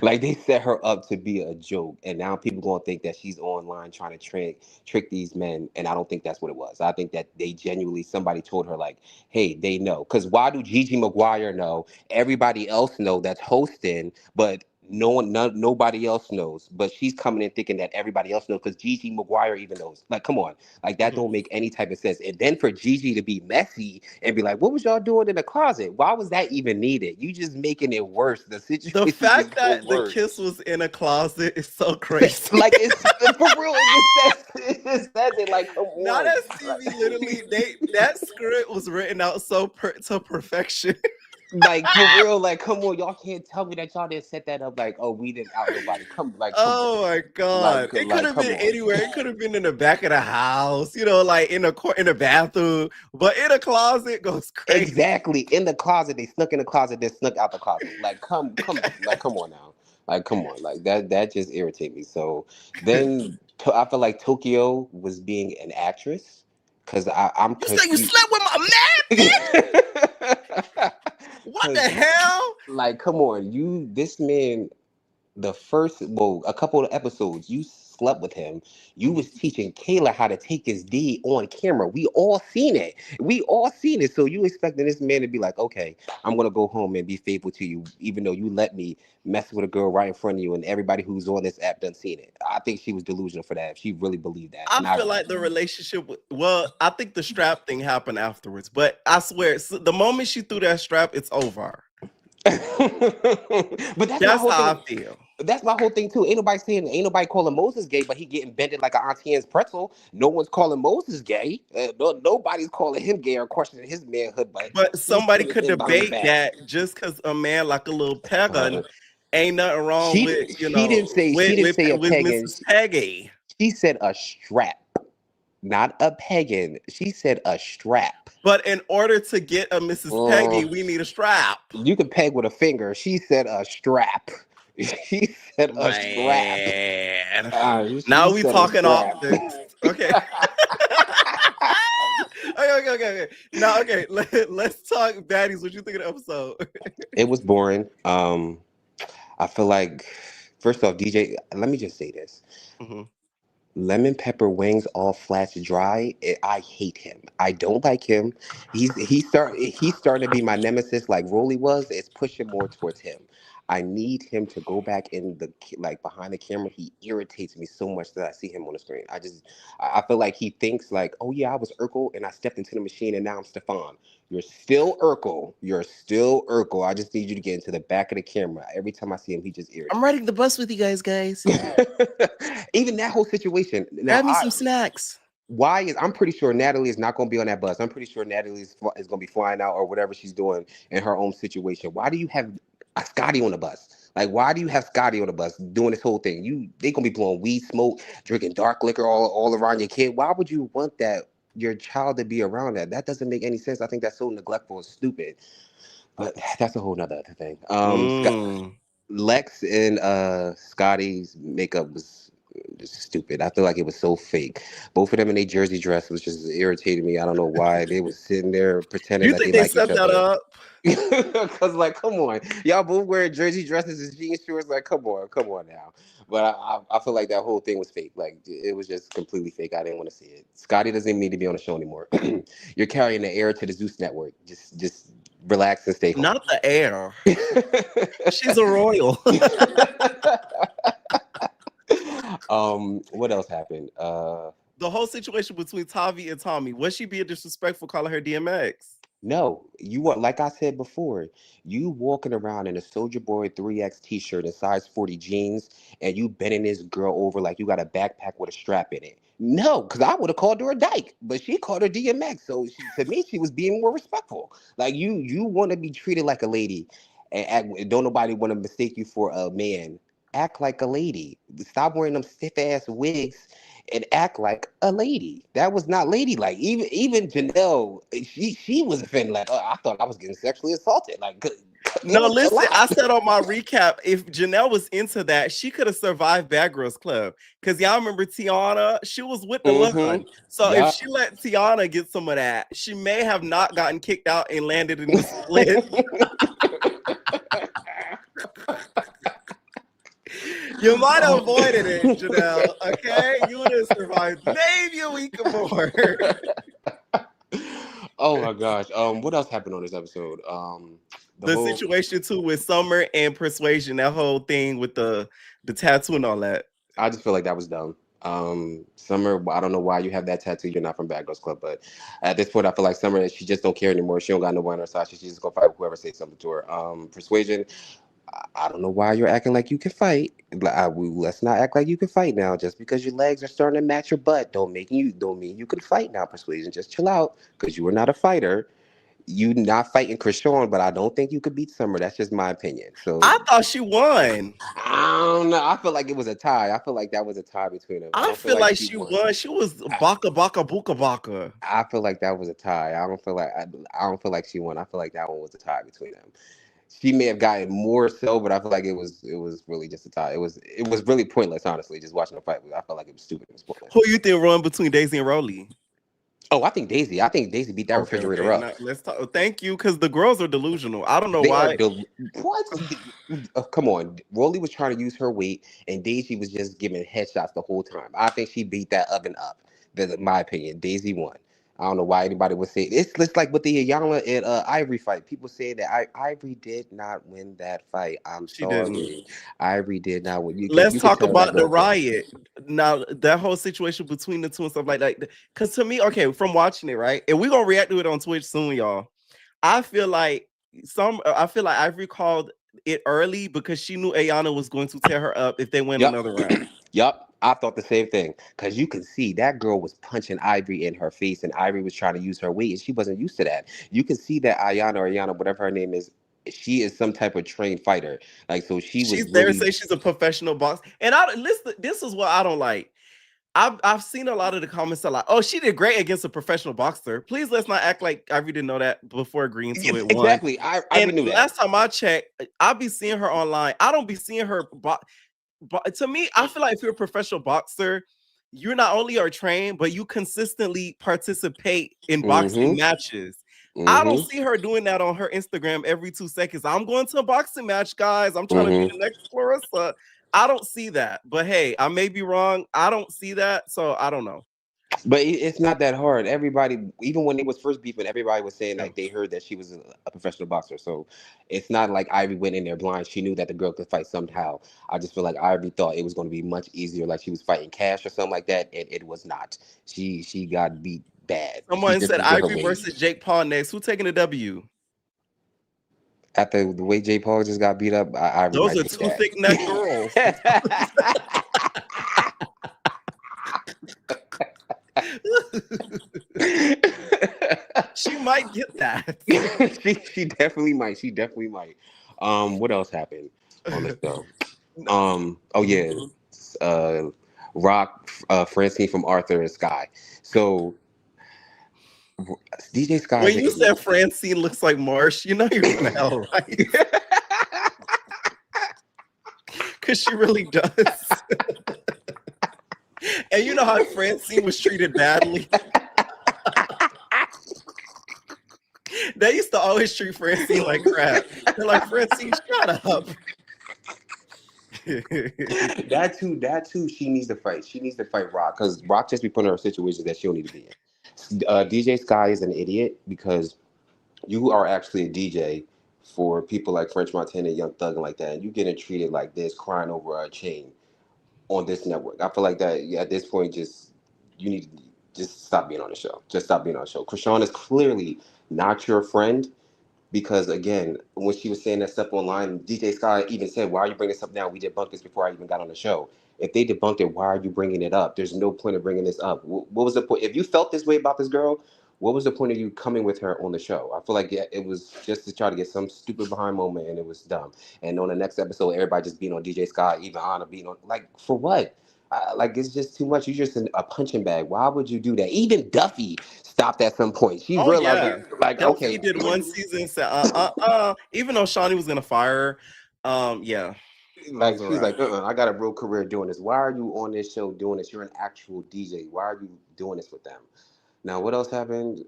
like they set her up to be a joke, and now people gonna think that she's online trying to trick these men, and I don't think that's what it was. I think that they genuinely somebody told her like, hey, they know. Because why do Gigi McGuire know? Everybody else know that's hosting, but nobody else knows. But she's coming in thinking that everybody else knows because Gigi McGuire even knows. Like, come on, like that Mhm. don't make any type of sense. And then for Gigi to be messy and be like, "What was y'all doing in the closet? Why was that even needed?" You just making it worse. The The situation fact just go that the worse. kiss was in a closet is so crazy. Like it's for real. It just says it. Like, come Now on. that TV literally that script was written out to perfection. Like for real. Like, come on. Y'all can't tell me that y'all didn't set that up. Like, oh, we didn't out nobody. Come on. Oh my Like, god! It could like, have come been on. anywhere. It could have been in the back of the house, like in a bathroom, but in a closet goes crazy. Exactly. In the closet, they snuck in the closet, they snuck out the closet. Like, come on now. Like, come on. Like that just irritate me. So then I feel like Tokyo was being an actress because I'm You say you confused. slept with my man? What the Because, hell? like, come on, this man, the first, well, a couple of episodes, you slept with him. You was teaching Kayla how to take his D on camera. We all seen it. So you expecting this man to be like, okay, I'm gonna go home and be faithful to you, even though you let me mess with a girl right in front of you, and everybody who's on this app done seen it. I think she was delusional for that. She really believed that. I feel like the relationship, well, I think the strap thing happened afterwards, but I swear, the moment she threw that strap, it's over. But that's my whole how thing. I feel. That's my whole thing too. Ain't nobody calling Moses gay, but he getting bended like an Auntie Anne's pretzel. No one's calling Moses gay. Nobody's calling him gay or questioning his manhood. But somebody put it could in behind the debate back. that just because a man like a little pagan, ain't nothing wrong with, She didn't say a with pagan. Mrs. Peggy. She said a strap, not a pagan. She said a strap. But in order to get a Mrs. Peggy, we need a strap. You can peg with a finger. She said a strap. She said a strap. Now we talking optics. Okay. Okay. Now, okay, let's talk Baddies. What you think of the episode? It was boring. I feel like, first off, DJ, let me just say this. Mm-hmm. Lemon pepper wings all flats dry. I hate him. I don't like him. He's starting to be my nemesis like Rolly was. It's pushing more towards him. I need him to go back in the behind the camera. He irritates me so much that I see him on the screen. I feel like he thinks like, oh yeah, I was Urkel and I stepped into the machine and now I'm Stefan. You're still Urkel. I just need you to get into the back of the camera. Every time I see him, he just irritates. I'm riding the bus with you guys. Even that whole situation. Grab me some snacks. I'm pretty sure Natalie is not going to be on that bus. I'm pretty sure Natalie is going to be flying out or whatever she's doing in her own situation. Why do you have a Scotty on the bus? Like, why do you have Scotty on the bus doing this whole thing? They going to be blowing weed smoke, drinking dark liquor all around your kid. Why would you want your child to be around that? That doesn't make any sense. I think that's so neglectful and stupid. But that's a whole nother thing. Lex and Scotty's makeup was just stupid. I feel like it was so fake. Both of them in their jersey dress was just irritating me. I don't know why they was sitting there pretending that they like each other. You think they set that up? Because like, come on, y'all both wearing jersey dresses and jean shorts. Like, come on now. But I feel like that whole thing was fake. Like, it was just completely fake. I didn't want to see it. Scotty doesn't even need to be on the show anymore. You're carrying the air to the Zeus network. Just relax and stay home. Not the air. She's a royal. What else happened? The whole situation between Tavi and Tommy. Was she being disrespectful calling her DMX? No, you are, like I said before, you walking around in a Soulja Boy 3X t-shirt and size 40 jeans, and you bending this girl over like you got a backpack with a strap in it. No, because I would have called her a dyke, but she called her DMX. So to me, she was being more respectful. Like you want to be treated like a lady, and don't nobody want to mistake you for a man. Act like a lady. Stop wearing them stiff ass wigs and act like a lady. That was not ladylike. Even Janelle, she was offended. Like, I thought I was getting sexually assaulted. Like, no, listen, I said on my recap, if Janelle was into that, she could have survived Bad Girls Club. Because y'all remember Tiana? She was with the one. So if she let Tiana get some of that, she may have not gotten kicked out and landed in the split. You might have avoided it, Janelle. Okay, you would have survived maybe a week or more. Oh my gosh. What else happened on this episode? The situation too with Summer and Persuasion, that whole thing with the tattoo and all that. I just feel like that was dumb. Summer, I don't know why you have that tattoo. You're not from Bad Girls Club, but at this point, I feel like Summer, she just don't care anymore. She don't got no one on her side. She's just gonna fight whoever says something to her. Persuasion, I don't know why you're acting like you can fight. Let's not act like you can fight now. Just because your legs are starting to match your butt, don't mean you can fight now. Persuasion, just chill out, because you are not a fighter. You not fighting Krishan, but I don't think you could beat Summer. That's just my opinion. So I thought she won. I don't know. I feel like it was a tie. I feel like that was a tie between them. I feel like she won. She was baka buka baka. I feel like that was a tie. I don't feel like she won. I feel like that one was a tie between them. She may have gotten more so, but I feel like it was really just a tie. It was really pointless, honestly, just watching the fight. I felt like it was stupid. It was pointless. Who you think run between Daisy and Rolly? Oh, I think Daisy. I think Daisy beat that refrigerator Okay. up. Now let's talk. Thank you, because the girls are delusional. I don't know They are why. what? Come on. Rolly was trying to use her weight, and Daisy was just giving headshots the whole time. I think she beat that oven up. That's my opinion. Daisy won. I don't know why anybody would say it's like with the Ayala and Ivory fight. People say that Ivory did not win that fight. I'm She didn't. sorry, Ivory did not win. Let's You could talk tell that about the girl could. riot. Now, that whole situation between the two and stuff like that. Because to me, okay, from watching it, right? And we're gonna react to it on Twitch soon, y'all. I feel like Ivory called it early because she knew Ayana was going to tear her up if they win Yep. another round. Yep. I thought the same thing because you can see that girl was punching Ivory in her face, and Ivory was trying to use her weight, and she wasn't used to that. You can see that Ayana, whatever her name is, she is some type of trained fighter. Like, so she was She's there to really say she's a professional boxer. And I listen, this is what I don't like. I've seen a lot of the comments are like, "Oh, she did great against a professional boxer." Please let's not act like Ivory didn't know that before agreeing to it. One, exactly. and Ivory knew that. last time I checked, I be seeing her online. I don't be seeing her. But to me, I feel like if you're a professional boxer, you're not only are trained, but you consistently participate in boxing Mm-hmm. matches. I don't Mm-hmm. see her doing that on her Instagram every 2 seconds. I'm going to a boxing match, guys. I'm trying to be Mm-hmm. the next Clarissa. I don't see that. But hey, I may be wrong. I don't see that. So I don't know. But it's not that hard. Everybody, even when they was first beefing, everybody was saying Yeah. like they heard that she was a professional boxer. So it's not like Ivy went in there blind. She knew that the girl could fight somehow. I just feel like Ivy thought it was going to be much easier, like she was fighting Cash or something like that, and it was not. She got beat bad. She Someone just said didn't get her Ivory weight. versus Jake Paul next. Who taking the W? After the way Jay Paul just got beat up, Ivy Those might are take two thick neck girls. that. She might get that. She definitely might. She definitely might. What else happened on the show? Oh yeah, Mhm. uh, Rock, Francine from Arthur and Sky. So DJ Sky is When an you said idiot. Francine looks like Marsh, you know you're from hell, right? Because she really does. And you know how Francine was treated badly? They used to always treat Francine like crap. They're like, Francine, shut up. That too, she needs to fight. She needs to fight Rock because Rock just be putting her in situations that she don't need to be in. DJ Sky is an idiot because you are actually a DJ for people like French Montana, Young Thug, and like that, and you getting treated like this, crying over a chain on this network. I feel like that at this point, just you need to just stop being on the show. Just stop being on the show. Krishan is clearly not your friend because again, when she was saying that stuff online, DJ Sky even said, "Why are you bringing this up now? We debunked this before I even got on the show." If they debunked it, why are you bringing it up? There's no point of bringing this up. What was the point? If you felt this way about this girl, what was the point of you coming with her on the show? I feel like yeah, it was just to try to get some stupid behind moment, and it was dumb. And on the next episode, everybody just being on DJ Sky, even Anna being on like for what? Like it's just too much. You're just a punching bag. Why would you do that? Even Duffy stopped at some point. She Oh, realized yeah. like Duffy okay, did one season and said, even though Shawnee was going to fire her. Yeah, that like was a she's wrap. like, I got a real career doing this. Why are you on this show doing this? You're an actual DJ. Why are you doing this with them? Now, what else happened?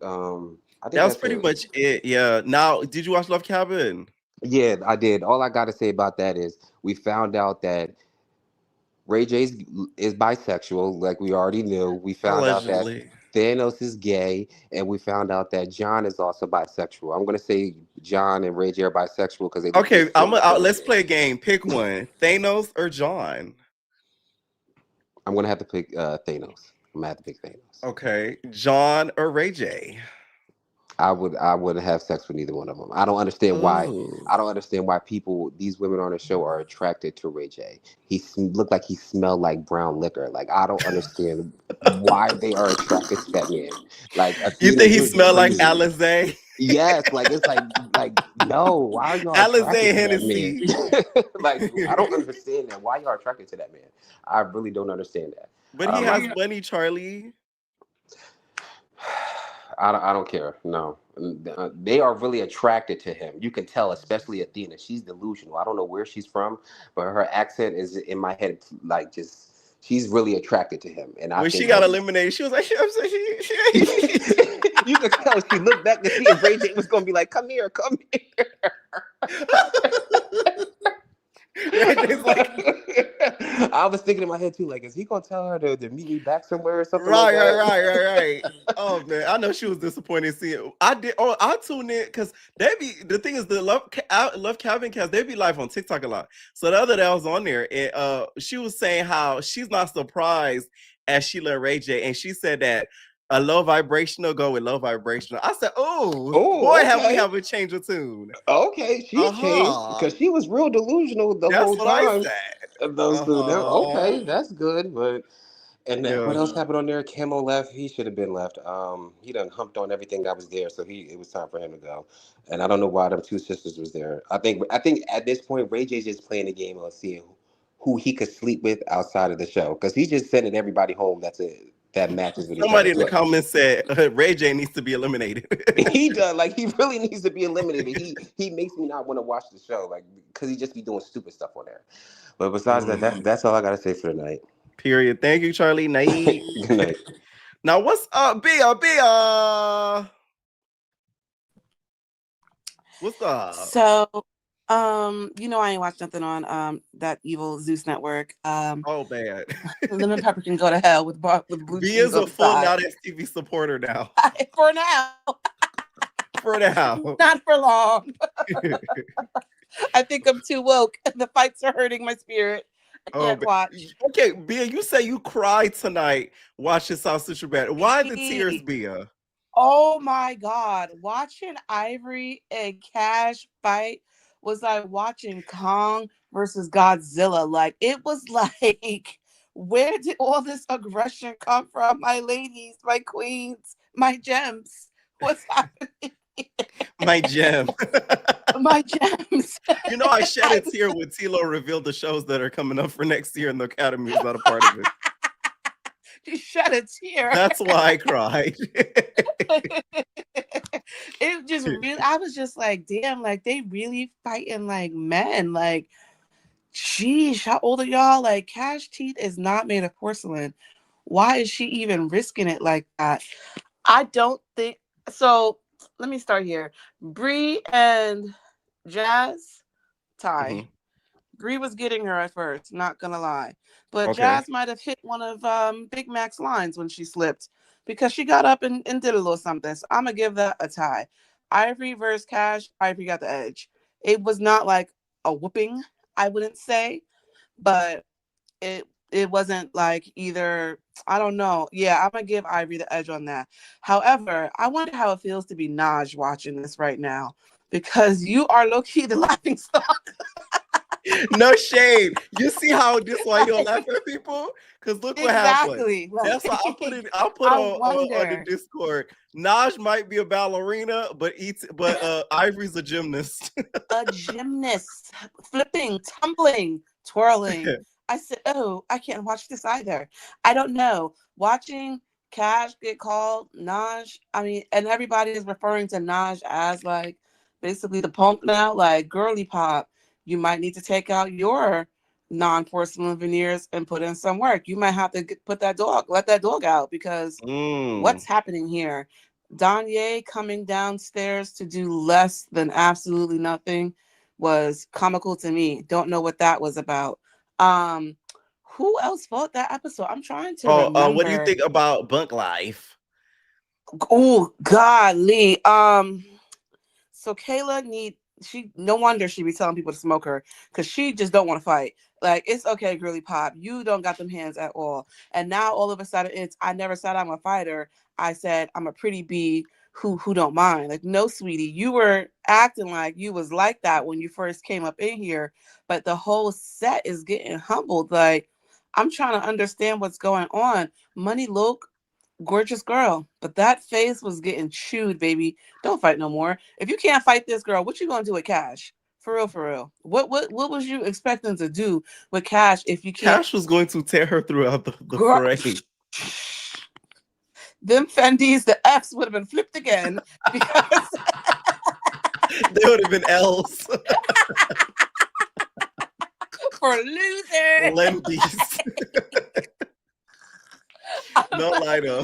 I think That was that's pretty it. much it. Yeah. Now, did you watch Love Cabin? Yeah, I did. All I got to say about that is we found out that Ray J is bisexual, like we already knew. We found out that Allegedly. Thanos is gay, and we found out that John is also bisexual. I'm gonna say John and Ray J are bisexual because they look Okay, just so let's similar. play a game. Pick one: Thanos or John. I'm gonna have to pick Thanos. I'm gonna have to pick Thanos. Okay, John or Ray J. I wouldn't have sex with neither one of them. I don't understand why. Oh, I don't understand why these women on the show are attracted to Ray J. Looked like he smelled like brown liquor. Like I don't understand why they are attracted to that man. Like you Athena, think he you're smelled like crazy. Alizé? Yes, like it's like no. Why are y'all Alizé attracted to that man? Hennessy. Like I don't understand that. Why y'all attracted to that man? I really don't understand that. But he has I money, Charlie. I don't care. No, they are really attracted to him. You can tell, especially Athena. She's delusional. I don't know where she's from, but her accent is in my head, like just she's really attracted to him. And I When think she got eliminated, she was like, I'm saying, you could tell she looked back to see if Ray J was gonna be like, come here, come here. Ray J's like, I was thinking in my head too, like, is he gonna tell her to meet me back somewhere or something right, like that? right. Oh man, I know she was disappointed seeing. I did. Oh, I tuned in because they be. The thing is, the Love Cabin cast, they be live on TikTok a lot. So the other day I was on there, and she was saying how she's not surprised as Sheila and Ray J, and she said that a low vibrational go with low vibrational. I said, oh boy, Okay. have a change of tune. Okay, she's changed because she was real delusional the That's whole what I time. said. Those two, okay, that's good. But and then Yeah. what else happened on there? Kimmel left. He should have been left. He done humped on everything that was there, so it was time for him to go. And I don't know why them two sisters was there. I think at this point Ray J's just playing the game of seeing who he could sleep with outside of the show because he's just sending everybody home. That matches with each Somebody other. in the comments said Ray J needs to be eliminated. He does, like, he really needs to be eliminated. He makes me not want to watch the show, like, because he just be doing stupid stuff on there. But besides that's all I gotta say for tonight. Period. Thank you, Charlie. Night. Good night. Now, what's up, Bia? What's up? So, I ain't watched nothing on that evil Zeus network. Oh, bad. Lemon Pepper can go to hell with blue cheese. Bia's on a the full side. Now That's TV supporter now. For now. For now. Not for long. I think I'm too woke. The fights are hurting my spirit. I can't watch. Okay, Bia, you say you cried tonight watching South Central Bad. Why the tears, Bia? Oh my God. Watching Ivory and Cash fight was like watching Kong versus Godzilla. Like, it was like, where did all this aggression come from? My ladies, my queens, my gems. What's happening? My gem. My gems. You know, I shed a tear when Tilo revealed the shows that are coming up for next year, and the Academy is not a part of it. You shed a tear. That's why I cried. It just really, I was just like, damn, like, they really fighting like men. Like, sheesh, how old are y'all? Like, Cash Teeth is not made of porcelain. Why is she even risking it like that? I don't think so. Let me start here. Bree and Jazz tie. Mm-hmm. Bree was getting her at first, not gonna lie. But Okay. Jazz might have hit one of Big Mac's lines when she slipped because she got up and did a little something. So I'm gonna give that a tie. Ivory versus Cash, Ivory got the edge. It was not like a whooping, I wouldn't say, but it wasn't like either. I don't know. Yeah, I'm gonna give Ivory the edge on that. However, I wonder how it feels to be Naj watching this right now because you are low-key the laughing stock. No shade. You see how this why you don't laugh at people? Because look what happened. Exactly. That's why I'll put on the Discord. Naj might be a ballerina, but Ivory's a gymnast. A gymnast, flipping, tumbling, twirling. I said, oh, I can't watch this either. I don't know. Watching Cash get called Naj, I mean, and everybody is referring to Naj as like basically the punk now, like girly pop. You might need to take out your non-porcelain veneers and put in some work. You might have to let that dog out because what's happening here? Danye coming downstairs to do less than absolutely nothing was comical to me. Don't know what that was about. Who else fought that episode? I'm trying to remember. What do you think about Bunk Life? Oh, golly. So Kayla no wonder she be telling people to smoke her because she just don't want to fight. Like, it's okay, girly pop. You don't got them hands at all. And now all of a sudden I never said I'm a fighter. I said I'm a pretty bee who don't mind. Like, no, sweetie, you were acting like you was like that when you first came up in here, but the whole set is getting humbled. Like, I'm trying to understand what's going on. Money Luke, gorgeous girl, but that face was getting chewed, baby. Don't fight no more. If you can't fight this girl, what you gonna do with Cash? For real. What was you expecting to do with Cash if you can't? Cash was going to tear her throughout the parade. Them Fendi's, the F's would have been flipped again because they would have been L's. For losers. Lembies. No lighter.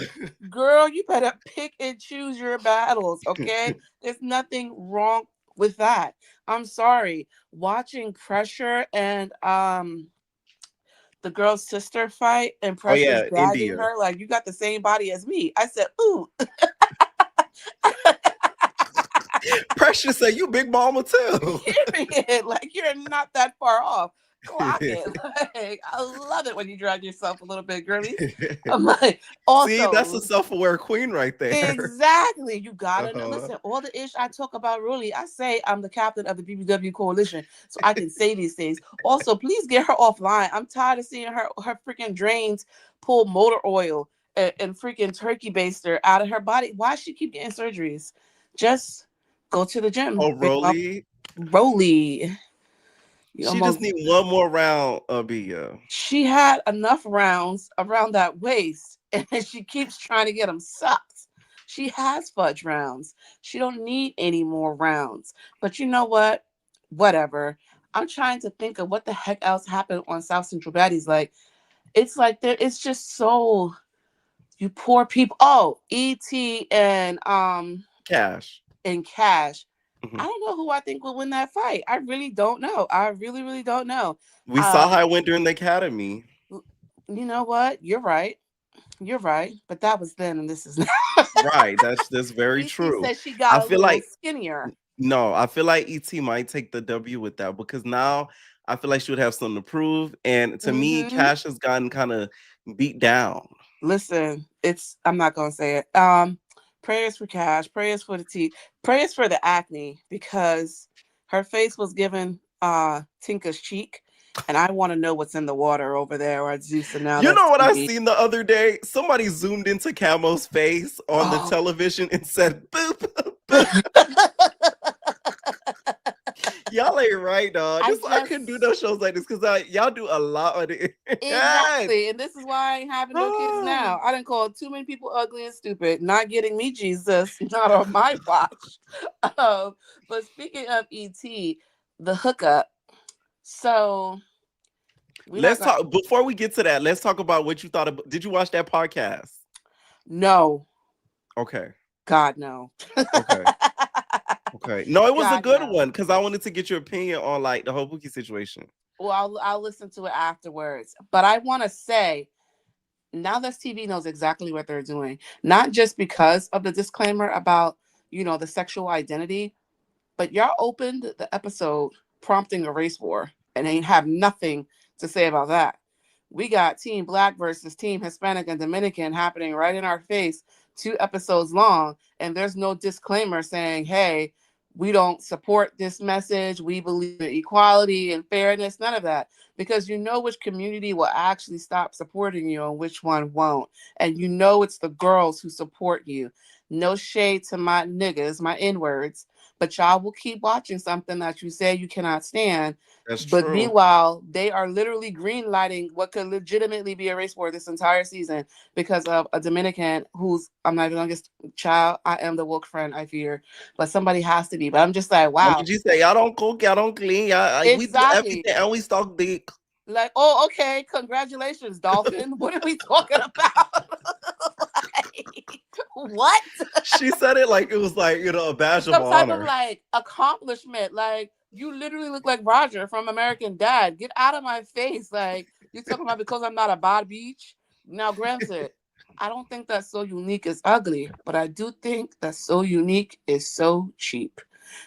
Girl, you better pick and choose your battles, okay? There's nothing wrong with that. I'm sorry. Watching Pressure and the girl's sister fight and Oh Pressure's yeah, gagging India. her like, you got the same body as me. I said, ooh. Pressure say you big mama too. Period. Like, you're not that far off. Clock it. Like, I love it when you drag yourself a little bit, girly. I'm like, See, that's a also, self-aware queen right there. exactly. You gotta know. Uh-huh. Listen, all the ish I talk about, really, I say I'm the captain of the BBW coalition, so I can say these things. Also, please get her offline. I'm tired of seeing her freaking drains pull motor oil and freaking turkey baster out of her body. Why she keep getting surgeries? Just go to the gym. Oh, Rolly. Rolly. You She just almost. need one more round, Bia. She had enough rounds around that waist, and she keeps trying to get them sucked. She has fudge rounds. She don't need any more rounds. But you know what? Whatever. I'm trying to think of what the heck else happened on South Central Baddies. Like, it's like there. It's just so you poor people. Oh, ET Cash. and Cash. Mhm. I don't know who I think will win that fight. I really don't know. I really, really don't know. We saw how it went during the academy. You know what? You're right. You're right. But that was then, and this is now. Right. That's very ET true. said she I got a feel little like skinnier. no, I feel like ET might take the W with that because now I feel like she would have something to prove. And to me, Cash has gotten kind of beat down. Listen, I'm not gonna say it. Prayers for Cash, prayers for the teeth, prayers for the acne, because her face was given Tinka's cheek, and I want to know what's in the water over there at Zeus, and now You that's know what I TV. seen the other day? Somebody zoomed into Camo's face on the television and said, boop, boop. Y'all ain't right, dog. I couldn't do no shows like this because y'all do a lot of it. Exactly. And this is why I ain't having no kids now. I done called too many people ugly and stupid. Not getting me Jesus. Not on my watch. But speaking of ET, the hookup. So Let's talk before we get to that. Let's talk about what you thought about. Did you watch that podcast? No. Okay. God, no. Okay. Okay. No, it was a God, good no. one because I wanted to get your opinion on like the whole Pookie situation. Well, I'll listen to it afterwards. But I want to say, now that TV knows exactly what they're doing, not just because of the disclaimer about, the sexual identity, but y'all opened the episode prompting a race war and ain't have nothing to say about that. We got Team Black versus Team Hispanic and Dominican happening right in our face, 2 episodes long, and there's no disclaimer saying, hey, we don't support this message. We believe in equality and fairness. None of that. Because you know which community will actually stop supporting you and which one won't. And you know it's the girls who support you. No shade to my niggas, my N-words. But y'all will keep watching something that you say you cannot stand. That's but true. Meanwhile, they are literally green lighting what could legitimately be a race war this entire season because of a Dominican who's, I'm not even gonna get child. I am the woke friend, I fear, but somebody has to be. But I'm just like, wow. What did you say? Y'all don't cook, y'all don't clean, we do everything and we stock dick. Like, oh, okay, congratulations, Dolphin. What are we talking about? What? She said it like it was like, a badge of Some type honor. of like accomplishment. Like, you literally look like Roger from American Dad. Get out of my face. Like, you talking about because I'm not a bad beach. Now, granted, I don't think that So Unique is ugly, but I do think that So Unique is so cheap.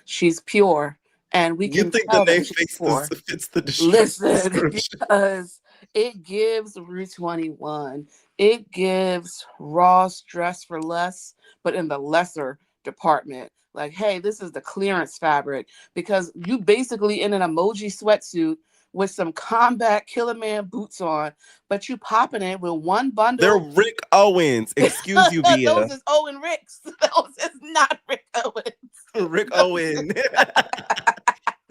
She's pure. And we can think tell the name that she's pure. fits the Listen, because it gives Route 21. It gives Ross Dress for Less, but in the lesser department. Like, hey, this is the clearance fabric because you basically in an emoji sweatsuit with some combat Killer Man boots on, but you popping it with one bundle. They're Rick Owens. Excuse you, Bia. Those is Owen Ricks. Those is not Rick Owens. Rick Owen.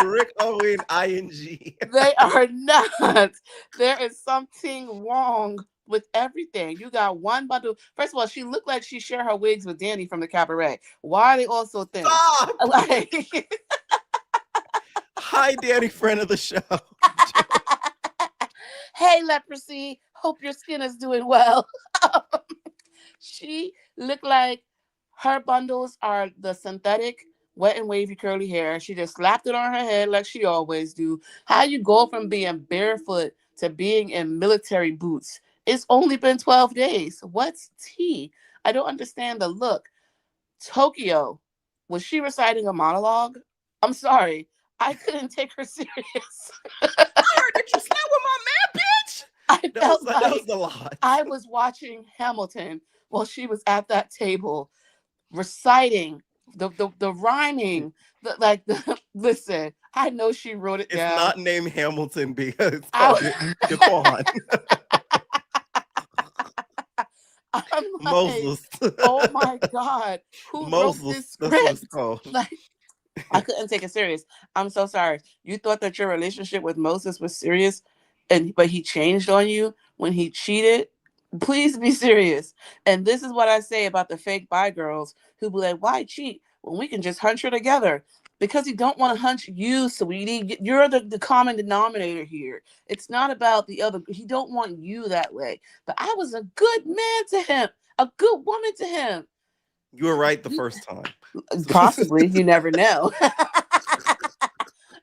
Rick Owen, ING. They are not. There is something wrong with everything. You got one bundle. First of all, she looked like she shared her wigs with Danny from the Cabaret. Why are they all so thin? Stop! Like, hi, Danny, friend of the show. Hey, Leprosy. Hope your skin is doing well. She looked like her bundles are the synthetic wet and wavy curly hair. She just slapped it on her head like she always do. How you go from being barefoot to being in military boots? It's only been 12 days. What's tea? I don't understand the look. Tokyo, was she reciting a monologue? I'm sorry. I couldn't take her serious. I heard that you slept with my man, bitch. I felt That was like a lot. I was watching Hamilton while she was at that table reciting the rhyming. Listen, I know she wrote it It's down. not named Hamilton because it's called Daquan. I'm like, Moses. oh my God, who wrote this Moses. That's what it's script? called. Like, I couldn't take it serious. I'm so sorry. You thought that your relationship with Moses was serious, but he changed on you when he cheated. Please be serious. And this is what I say about the fake bi girls who be like, "Why cheat when we can just hunch her together?" Because you don't want to hunch you, sweetie. You're the common denominator here. It's not about the other. He don't want you that way. But I was a good man to him, a good woman to him. You were right the first time. Possibly, you never know.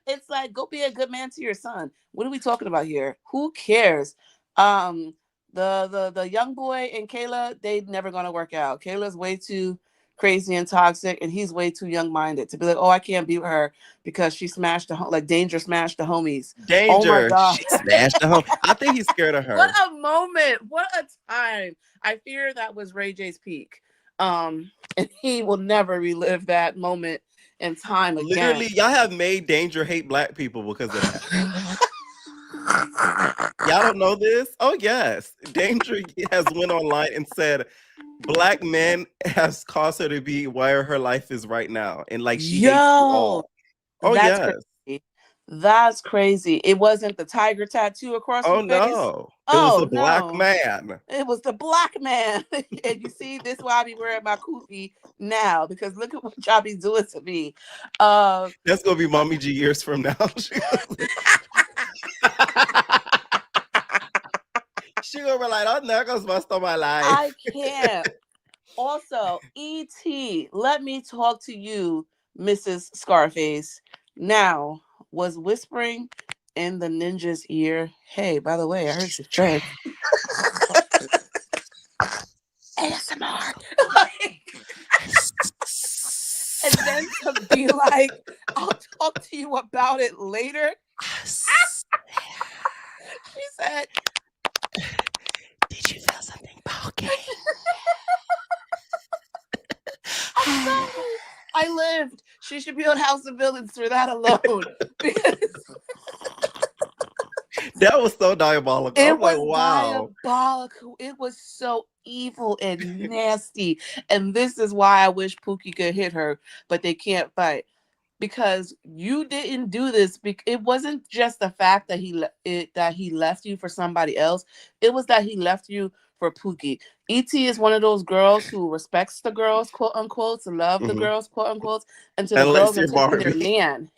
It's like, go be a good man to your son. What are we talking about here? Who cares? The young boy and Kayla, they never gonna work out. Kayla's way too crazy and toxic, and he's way too young-minded to be like, oh, I can't be with her because she smashed like Danger smashed the homies. Danger. Oh my God. She smashed the home. I think he's scared of her. What a moment. What a time. I fear that was Ray J's peak. And he will never relive that moment in time again. Literally, y'all have made Danger hate black people because of that. Y'all don't know this? Oh yes. Danger has went online and said black men has caused her to be where her life is right now. And like she hates you all. Oh that's yes. crazy. That's crazy. It wasn't the tiger tattoo across your face. No. It was a black man. It was the black man. And you see, this is why I be wearing my kufi now, because look at what y'all be doing to me. That's gonna be Mommy G years from now. She gonna be like, oh, Knuckles must of my life. I can't. Also, E.T., let me talk to you, Mrs. Scarface. Now, was whispering in the ninja's ear, hey, by the way, I heard she's trans. ASMR. And then to be like, I'll talk to you about it later. She said, did you feel something poking? I lived. She should be on House of Villains for that alone. That was so diabolical. It I'm was like, wow. diabolical. It was so evil and nasty. And this is why I wish Pookie could hit her, but they can't fight. Because you didn't do this. It wasn't just the fact that he left you for somebody else. It was that he left you for Pookie. E.T. is one of those girls who respects the girls, quote unquote, to love the girls, quote unquote, until the girls are taking their man.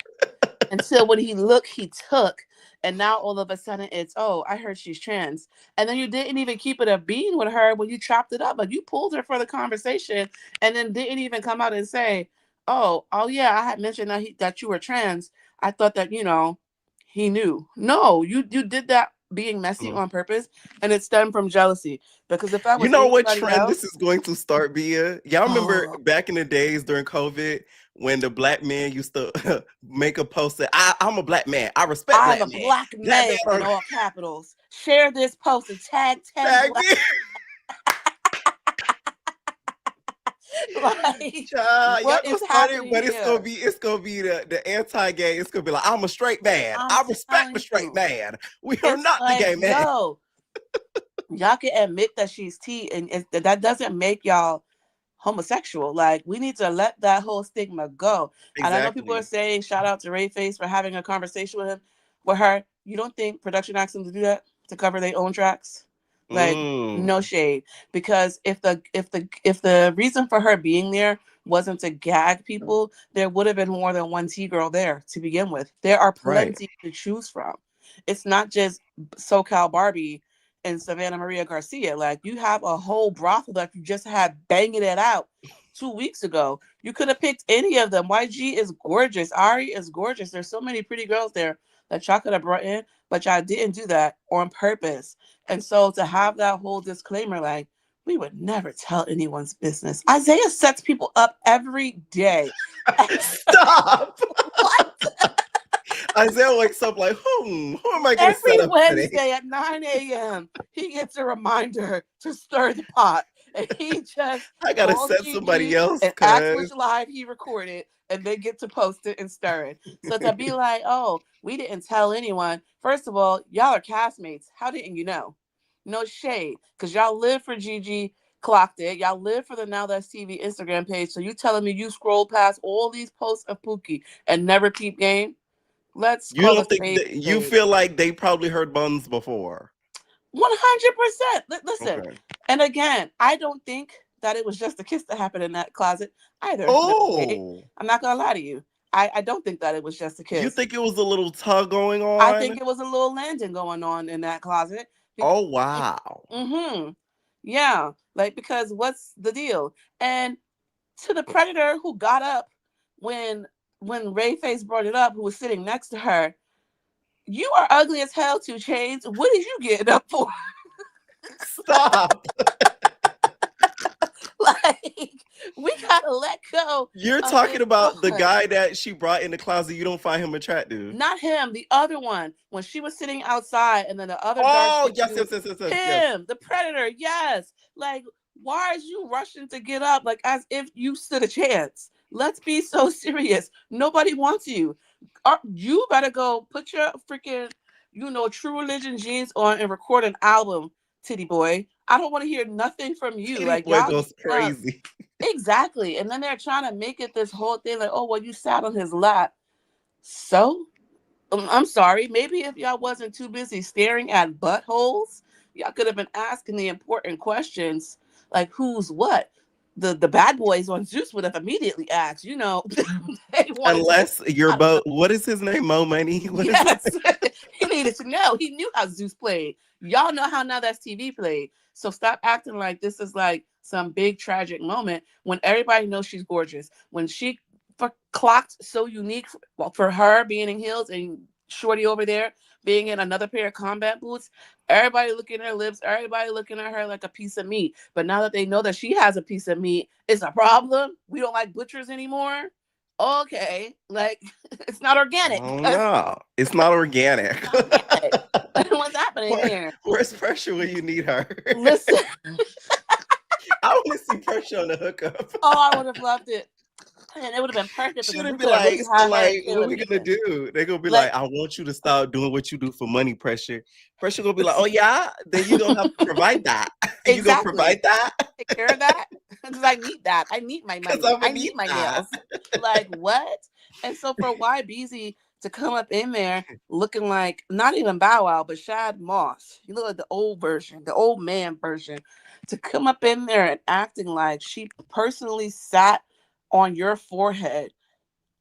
Until when he looked, he took. And now all of a sudden it's, oh, I heard she's trans. And then you didn't even keep it a bean with her when you chopped it up. But you pulled her for the conversation and then didn't even come out and say, oh yeah, I had mentioned that you were trans. I thought that, he knew. No, you did that being messy on purpose, and it stemmed from jealousy. Because if I was, what trend this is going to start being? Y'all remember back in the days during COVID when the black men used to make a post that I'm a black man. I respect black men. I'm a black man in all capitals. Share this post and tag 10 black. Like, what is happening? But it's gonna be the anti-gay. It's gonna be like, I'm a straight man. I respect the straight man. We are not the gay man. No. Y'all can admit that she's T, and that doesn't make y'all homosexual. Like, we need to let that whole stigma go. Exactly. And I know people are saying, shout out to Ray Face for having a conversation with her. You don't think production asked them to do that to cover their own tracks? Like, no shade, because if the reason for her being there wasn't to gag people, there would have been more than one T girl there to begin with. There are plenty to choose from. It's not just SoCal Barbie and Savannah Maria Garcia. Like, you have a whole brothel that you just had banging it out 2 weeks ago. You could have picked any of them. YG is gorgeous. Ari is gorgeous. There's so many pretty girls there that y'all could have brought in, but y'all didn't do that on purpose. And so to have that whole disclaimer, like, we would never tell anyone's business. Isaiah sets people up every day. Stop. What? Isaiah wakes up like, who am I going to Every set up Wednesday today? at 9 a.m., he gets a reminder to stir the pot. And he just I got to calls set Gigi somebody else, and asks cuz. which live he recorded, and they get to post it and stir it. So to be like, oh, we didn't tell anyone. First of all, y'all are castmates. How didn't you know? No shade, because y'all live for Gigi, clocked it. Y'all live for the Now That's TV Instagram page. So you telling me you scrolled past all these posts of Pookie and never peep game? Let's You call a don't think spade that, a you spade. feel like they probably heard Buns before? 100%. Listen, Okay. and again, I don't think that it was just a kiss that happened in that closet either. No shade. Oh, I'm not gonna lie to you. I don't think that it was just a you kiss. think it was a little tug going I think on? it was a little landing going on in that closet. Oh, wow. Mm-hmm. Yeah, like, because what's the deal? And to the predator who got up when Ray Face brought it up, who was sitting next to her, you are ugly as hell, 2 Chainz. What did you get up for? Stop. Like, we gotta let go. You're of talking this about the fun. guy that she brought in the closet. You don't find him attractive. Not him, the other one. When she was sitting outside, and then the other dark Oh, skinned yes, dude, yes, yes, yes, yes, yes. him, the predator. Yes. Like, why is you rushing to get up? Like, as if you stood a chance. Let's be so serious. Nobody wants you. You better go put your freaking, True Religion jeans on and record an album, titty boy. I don't want to hear nothing from you. Titty Like, boy y'all goes get up. crazy. Exactly. And then they're trying to make it this whole thing like, oh, well, you sat on his lap. So, I'm sorry. Maybe if y'all wasn't too busy staring at buttholes, y'all could have been asking the important questions, like who's what. The bad boys on Zeus would have immediately asked. They wanted to get Unless you're out of both, what is his name? Mo Money? What is Yes, it? he needed to know. He knew how Zeus played. Y'all know how Now That's TV played. So stop acting like this is like some big tragic moment when everybody knows she's gorgeous. When she clocked so unique for her being in heels and Shorty over there being in another pair of combat boots, everybody looking at her lips, everybody looking at her like a piece of meat. But now that they know that she has a piece of meat, it's a problem. We don't like butchers anymore. Okay, like, it's not organic. Oh no, it's not organic. What's happening here? Where's Pressure when you need her? Listen. I want to see Pressure on the hookup. Oh, I would have loved it. And it would have been perfect She because would we be could have like, really so had her like, and what Kayla we gonna beefing. do? They're gonna be Like, like, I want you to stop doing what you do for money, Pressure. Pressure gonna be like, oh yeah, then you gonna have to provide that. You gonna exactly. provide that? Take care of that because I need that. I need my money. I need my nails. Like, what? And so for YBZ to come up in there looking like not even Bow Wow, but Shad Moss, you look like the old version, the old man version, to come up in there and acting like she personally sat on your forehead.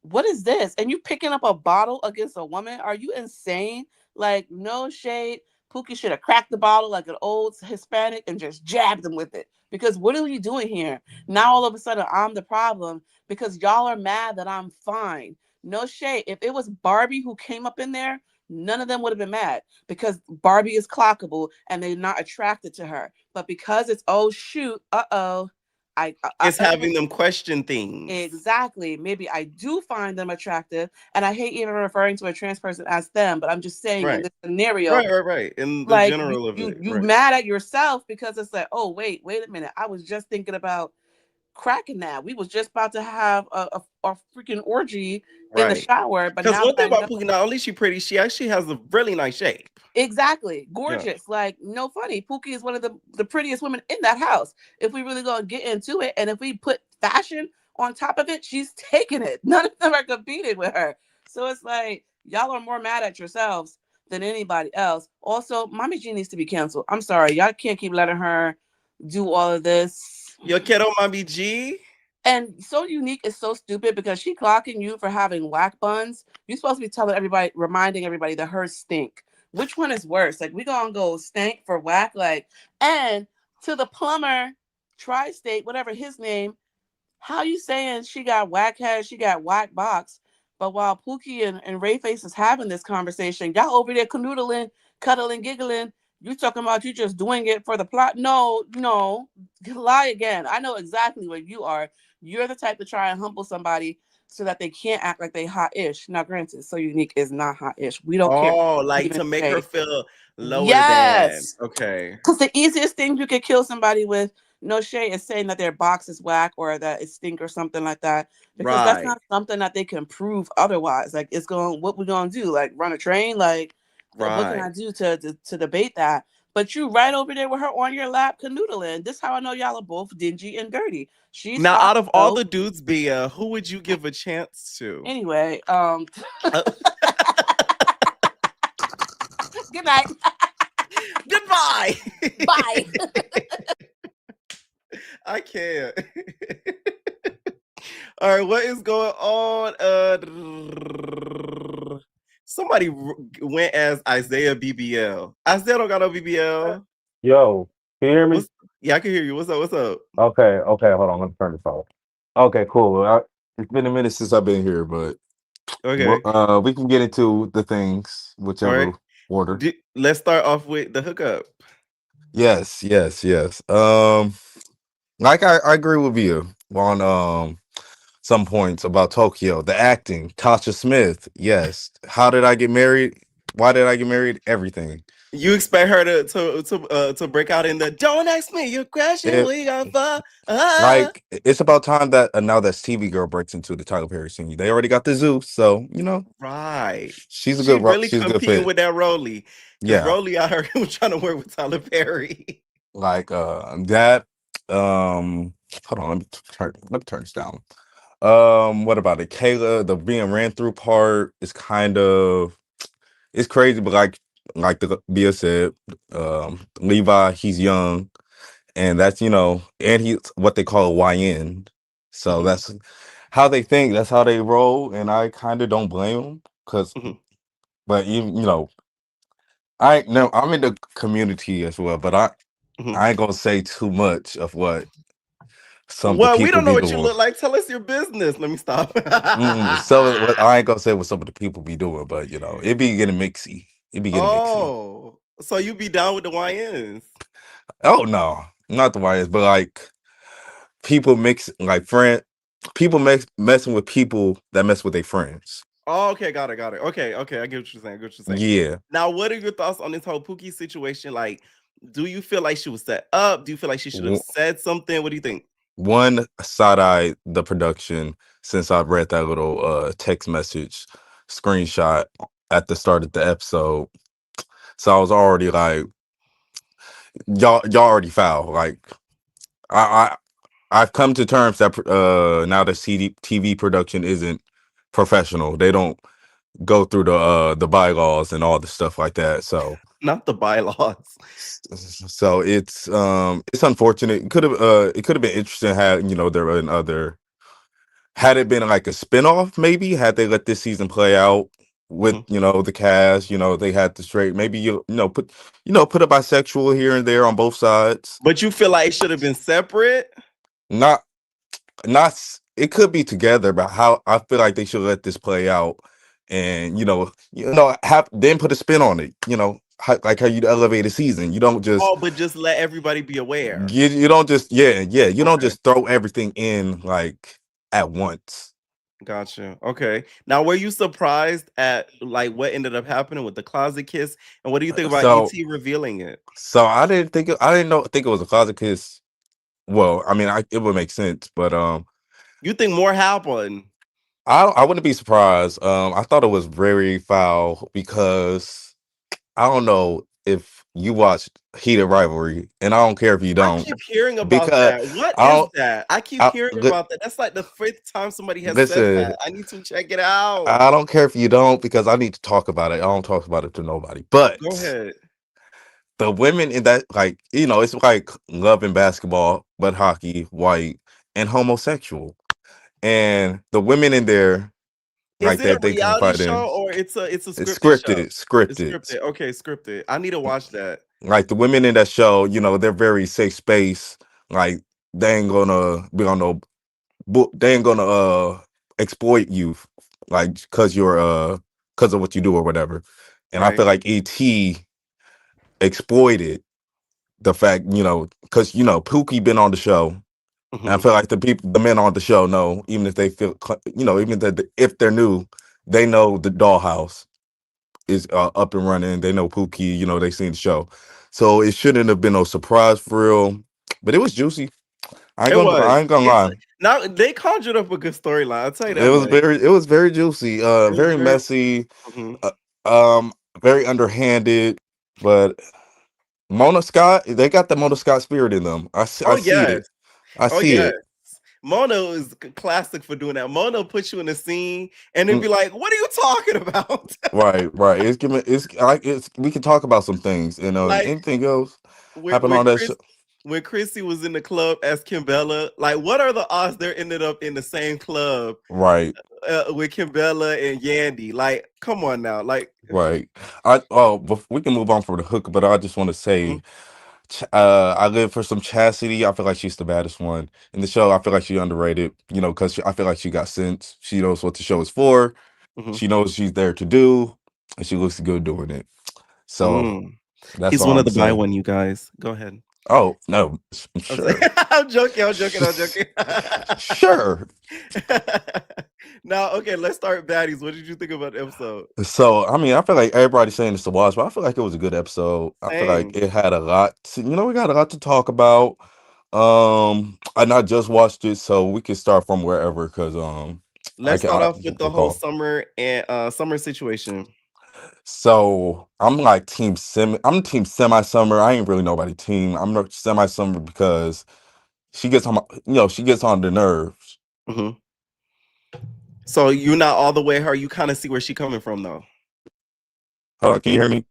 What is this? And you picking up a bottle against a woman? Are you insane? Like, no shade. Pookie should have cracked the bottle like an old Hispanic and just jabbed him with it. Because what are you doing here? Now all of a sudden I'm the problem because y'all are mad that I'm fine. No shade. If it was Barbie who came up in there, none of them would have been mad because Barbie is clockable and they're not attracted to her. But because it's, oh shoot, It's having them question things. exactly. Maybe I do find them attractive, and I hate even referring to a trans person as them, but I'm just saying in this scenario, Right. In the like general of you it. you mad at yourself because it's like, oh wait a minute, I was just thinking about cracking that. We was just about to have a freaking orgy in the shower, but Because now one that thing I about know. Pookie, not only is she pretty, she actually has a really nice shape. Exactly. Yeah. Gorgeous. Like, no funny. Pookie is one of the prettiest women in that house. If we really gonna get into it, and if we put fashion on top of it, she's taking it. None of them are competing with her. So it's like, y'all are more mad at yourselves than anybody else. Also, Mommy G needs to be canceled. I'm sorry. Y'all can't keep letting her do all of this. Yo quiero Mommy G. And So Unique is so stupid because she clocking you for having whack buns. You're supposed to be telling everybody, reminding everybody that hers stink. which one is worse? Like, we gonna go stank for whack, like, and to the plumber, tri-state, whatever his name. How you saying she got whack head, she got whack box, but while Pookie and Rayface is having this conversation, y'all over there canoodling, cuddling, giggling. You talking about you just doing it for the plot? No, lie again. I know exactly what you are. You're the type to try and humble somebody so that they can't act like they hot-ish. Now, granted, So Unique is not hot-ish. We don't care. Oh, like Even to make her say feel lower than. yes. Okay. Because the easiest thing you could kill somebody with, no shade, is saying that their box is whack or that it stink or something like that. Because that's Right. not something that they can prove otherwise. Like, it's going, what we gonna do? Like, run a train? Like, what can Right. I do to debate that? But you right over there with her on your lap canoodling. This is how I know y'all are both dingy and dirty. She's Now, hot out of all though. the dudes, Bia, who would you give a chance to? Anyway, Uh, good night. Goodbye. Bye. I can't. All right, what is going on? Somebody went as Isaiah BBL. Isaiah don't got no BBL. Yo, can you hear me? Yeah, I can hear you. What's up? What's up? Okay, hold on. Let me turn this off. Okay, cool. It's been a minute since I've been here, but Okay. we can get into the things, All whichever right. order. Let's start off with the hookup. Yes, yes, yes. Like I agree with you on some points about Tokyo, the acting, Tasha Smith. Yes. How did I get married? Why did I get married? Everything. You expect her to break out in the "Don't ask me your question, It we got far." like it's about time that now that Stevie girl breaks into the Tyler Perry singing. They already got the Zeus, so Right. she's a She good really she's a good competing fit. with that Rolly. Because Yeah. Rolly out here was trying to work with Tyler Perry. Like that hold on, let me turn this down. What about it? Kayla, the being ran through part is kind of it's crazy, but like the Bia said, Levi, he's young, and that's and he's what they call a YN. So Mhm, that's how they think, that's how they roll, and I kind of don't blame them because mhm, but I'm in the community as well, but I mhm. I ain't gonna say too much of what some of the Well, we people don't know be what you doing. look like. Tell us your business. Let me stop. So what I ain't gonna say what some of the people be doing, but it be getting mixy. It be getting mixy. Oh, so you be down with the YNs? Oh no, not the YS, but like people mix like people messing with people that mess with their friends. Oh, okay, got it, got it. Okay, okay, I get what you're saying. I get what you're saying. Yeah. Now, what are your thoughts on this whole Pookie situation? Like, do you feel like she was set up? Do you feel like she should have W- said something? What do you think? One side eye the production since I've read that little text message screenshot at the start of the episode. So I was already like, y'all already foul. Like I I've come to terms that now the TV production isn't professional. They don't go through the bylaws and all the stuff like that. So Not the bylaws. it's unfortunate. It could have been interesting had there were another had it been like a spinoff, maybe had they let this season play out with Mhm. the cast, they had the straight maybe put a bisexual here and there on both sides. But you feel like it should have been separate? Not it could be together, but how I feel like they should let this play out and have then put a spin on it, like how you elevate a season. You don't just Oh, but just let everybody be aware. you don't just you don't Okay, just throw everything in like at once. gotcha. Okay. Now, were you surprised at like what ended up happening with the closet kiss? And what do you think about So ET revealing it? I didn't think it was a closet kiss. Well, I mean, it would make sense, but You think more happened? I wouldn't be surprised. I thought it was very foul because I don't know if you watched Heated Rivalry, and I don't care if you I don't, keep hearing about because that. What I is don't. that? I keep hearing Li- about that. That's like the fifth time somebody has said listen, that. I need to check it out. I don't care if you don't because I need to talk about it. I don't talk about it to nobody. Go But ahead. the women in that, like, it's like love and basketball, but hockey, white, and homosexual. And the women in there Is like it a that they can reality confide in. show or it's a It's scripted show? scripted, It's scripted. scripted. Okay, scripted. I need to watch that. Like the women in that show, they're very safe space. Like they ain't gonna be on no book. They ain't gonna exploit you, like because of what you do or whatever. And I Right. feel like ET exploited the fact, because Pookie been on the show. And I Hmm. feel like the men on the show know, even if they feel, even that if they're new, they know the dollhouse is up and running. They know Pookie, they seen the show. So it shouldn't have been no surprise for real. But it was juicy. It I was. ain't gonna It's lie. now they conjured up a good storyline. I'll tell you It that was much. very juicy, It was very very. messy, Mhm. uh, very underhanded. But Mona Scott, they got the Mona Scott spirit in them. I Oh see yes. it. I Oh see yes. it. Mono is classic for doing that. Mono puts you in a scene and then Mm, be like, "What are you talking about?" right, right. It's we can talk about some things, Like anything else when happen when on that show. Chris when Chrissy was in the club as Kimbella, like what are the odds they ended up in the same club Right, with Kimbella and Yandy? Like, come on now, like. right. We can move on from the hook, but I just want to Mhm, say, I live for some Chastity. I feel like she's the baddest one in the show. I feel like she underrated, because I feel like she got sense. She knows what the show is for. mhm, She knows she's there to do, and she looks good doing it. So mm. that's He's all one of I'm the buy saying. one, you guys. Go ahead. Oh no, I'm saying, sure, I'm joking. I'm joking. I'm joking. sure. Now, okay, let's start baddies. What did you think about the episode? So I mean, I feel like everybody's saying it's to watch, but I feel like it was a good episode. I feel like Same. it had a lot. We got a lot to talk about. And I just watched it, so we can start from wherever because Let's start I off with can the whole recall. summer and summer situation. So I'm like I'm team semi summer. I ain't really nobody team. I'm not semi summer because she gets on the nerves. Hmm. So you're not all the way her. You kind of see where she coming from, though. Can you hear me?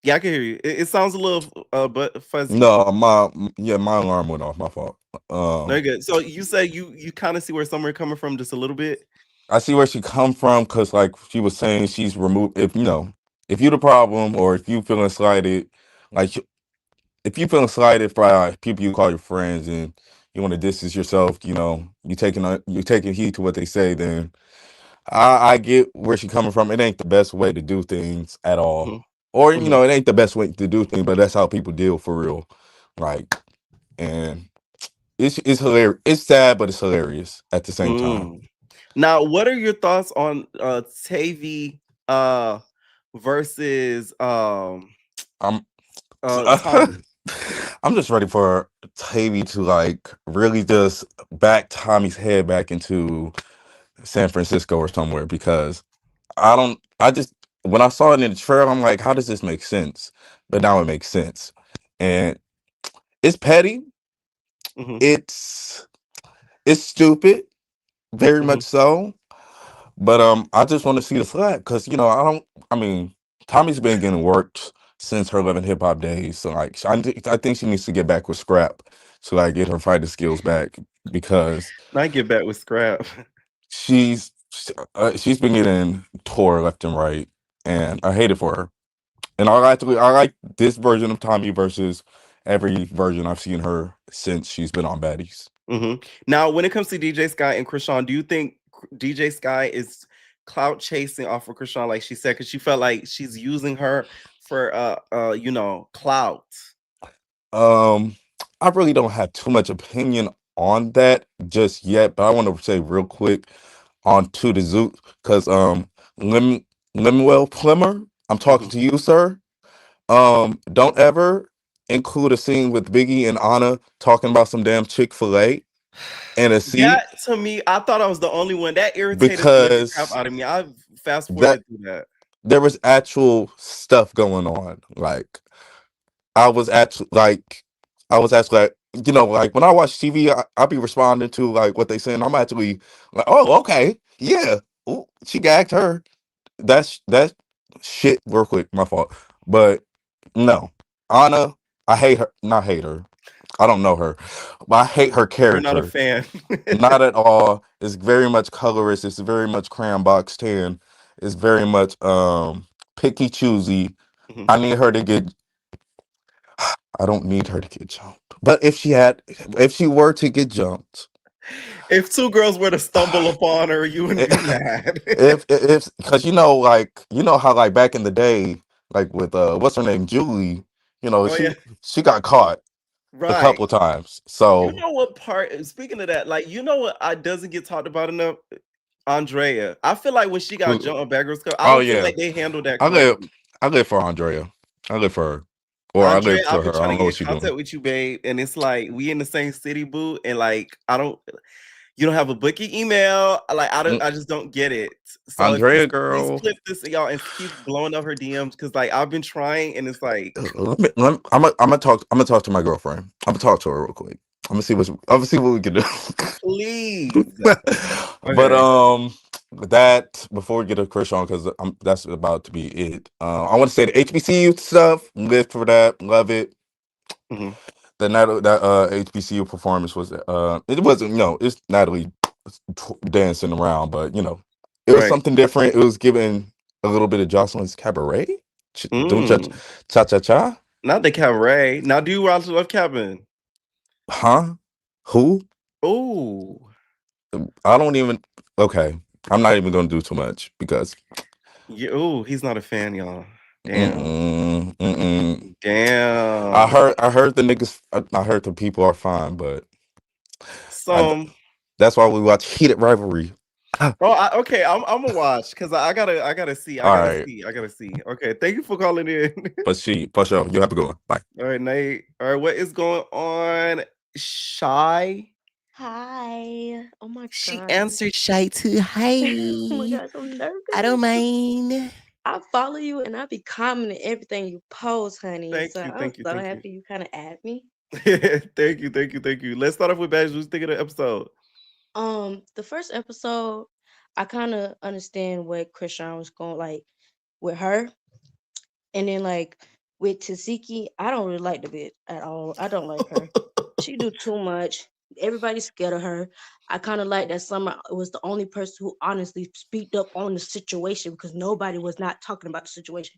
Yeah, I can hear you. It sounds a little but fuzzy. No, my alarm went off. My fault. No, you're Um, good. So you say you kind of see where summer coming from just a little bit. I see where she come from because, like she was saying, she's removed. If you the problem, or if you feeling slighted, like if you feeling slighted by people you call your friends, and you want to distance yourself, you taking heed to what they say, then I get where she coming from. It ain't the best way to do things at all, Hmm. or Hmm. it ain't the best way to do things, but that's how people deal for real. Like, and it's hilarious. It's sad, but it's hilarious at the same time. Mm. Now, what are your thoughts on Tavy versus I'm Tommy? I'm just ready for Tavy to like really just back Tommy's head back into San Francisco or somewhere because I just when I saw it in the trailer, I'm like, how does this make sense? But now it makes sense. And it's petty. Hmm. It's it's stupid, very Hmm. much so. But I just want to see the flag because I mean Tommy's been getting worked since her Love and Hip Hop days. So like I think she needs to get back with Scrap to like get her fighting skills back because I get back with Scrap. she's she's been getting tore left and right, and I hate it for her. And I like this version of Tommy versus every version I've seen her since she's been on Baddies. Hmm. Now, when it comes to DJ Sky and Krishan, do you think DJ Sky is clout chasing off of Krishan, like she said, because she felt like she's using her for clout? Um, I really don't have too much opinion on that just yet, but I want to say real quick on to the zoo because Lemuel Plummer, I'm talking Hmm. to you, sir. Don't ever include a scene with Biggie and Anna talking about some damn Chick-fil-A and a seat That to me, I thought I was the only one that irritated the living crap because out of me. I fast that forwarded through that. there was actual stuff going on. Like I was actually like I was actually like like when I watch TV, I be responding to like what they saying. I'm actually like, oh, okay, yeah. Ooh, she gagged her. That's shit. Real quick, my fault. But no, Anna, I hate her. Not hate her. I don't know her, but I hate her You're not a character. fan. Not at all. It's very much colorist. It's very much crayon box tan. It's very much picky choosy. Mhm. I need her to get. I don't need her to get jumped. But if she were to get jumped, If two girls were to stumble upon her, you wouldn't be mad. if because how like back in the day, like with what's her name, Julie, Oh yeah, she got caught a right. couple times. You So know what part? Speaking of that, like you know what I doesn't get talked about enough? Andrea. I feel like when she got who- jumped on Bad Girls Club, I oh don't feel yeah, like they handled that I live correctly. I live for Andrea. I live for her. Or I Andrea, live I've for been her. I trying to don't know get what in she's doing. contact with you, babe, and it's like we in the same city, boo, and like you don't have a booking email. Like Mm, I just don't get it. So if you Andrea please girl. clip this, y'all, and keep blowing up her DMs because like I've been trying, and it's like, I'm gonna talk to my girlfriend. I'm gonna talk to her real quick. I'm gonna see what we can do. please, But okay. that before we get to Chris on, because that's about to be it. I want to say the HBCU stuff. Live for that. Love it. Mhm. That HBCU performance was it wasn't it's Natalie dancing around, but it was Right. something different. It was giving a little bit of Joseline's Cabaret. Doing Mm. cha cha cha. Not the cabaret. Now, do you watch Love Cabin? Huh? Who? Oh, I don't even. Okay, I'm not even gonna do too much because yeah. Oh, he's not a fan, y'all. Damn. mm-mm, mm-mm. Damn. I heard the niggas. I heard the people are fine, but I, So, that's why we watch Heated Rivalry. Ah, oh, okay. I'm gonna watch because I gotta see. I all gotta right, see. I gotta see. Okay. Thank you for calling in. for sure, you have a good one. Bye. All right, Nate. All right, what is going on? Shy. Hi. Oh my She god. answered shy too. Oh my Hi. god, so I don't nervous. mind. I follow you and I be commenting everything you post, honey. Thank So you. I'm Thank you. so Thank you. happy you kind of add me. Thank you. Thank you. Thank you. Let's start off with Badge. Who's thinking of the episode? The first episode, I kind of understand what Krishan was going like with her, and then like with Tasiki, I don't really like the bitch at all. I don't like her. She do too much. Everybody's scared of her. I kind of like that Summer was the only person who honestly speaked up on the situation because nobody was not talking about the situation.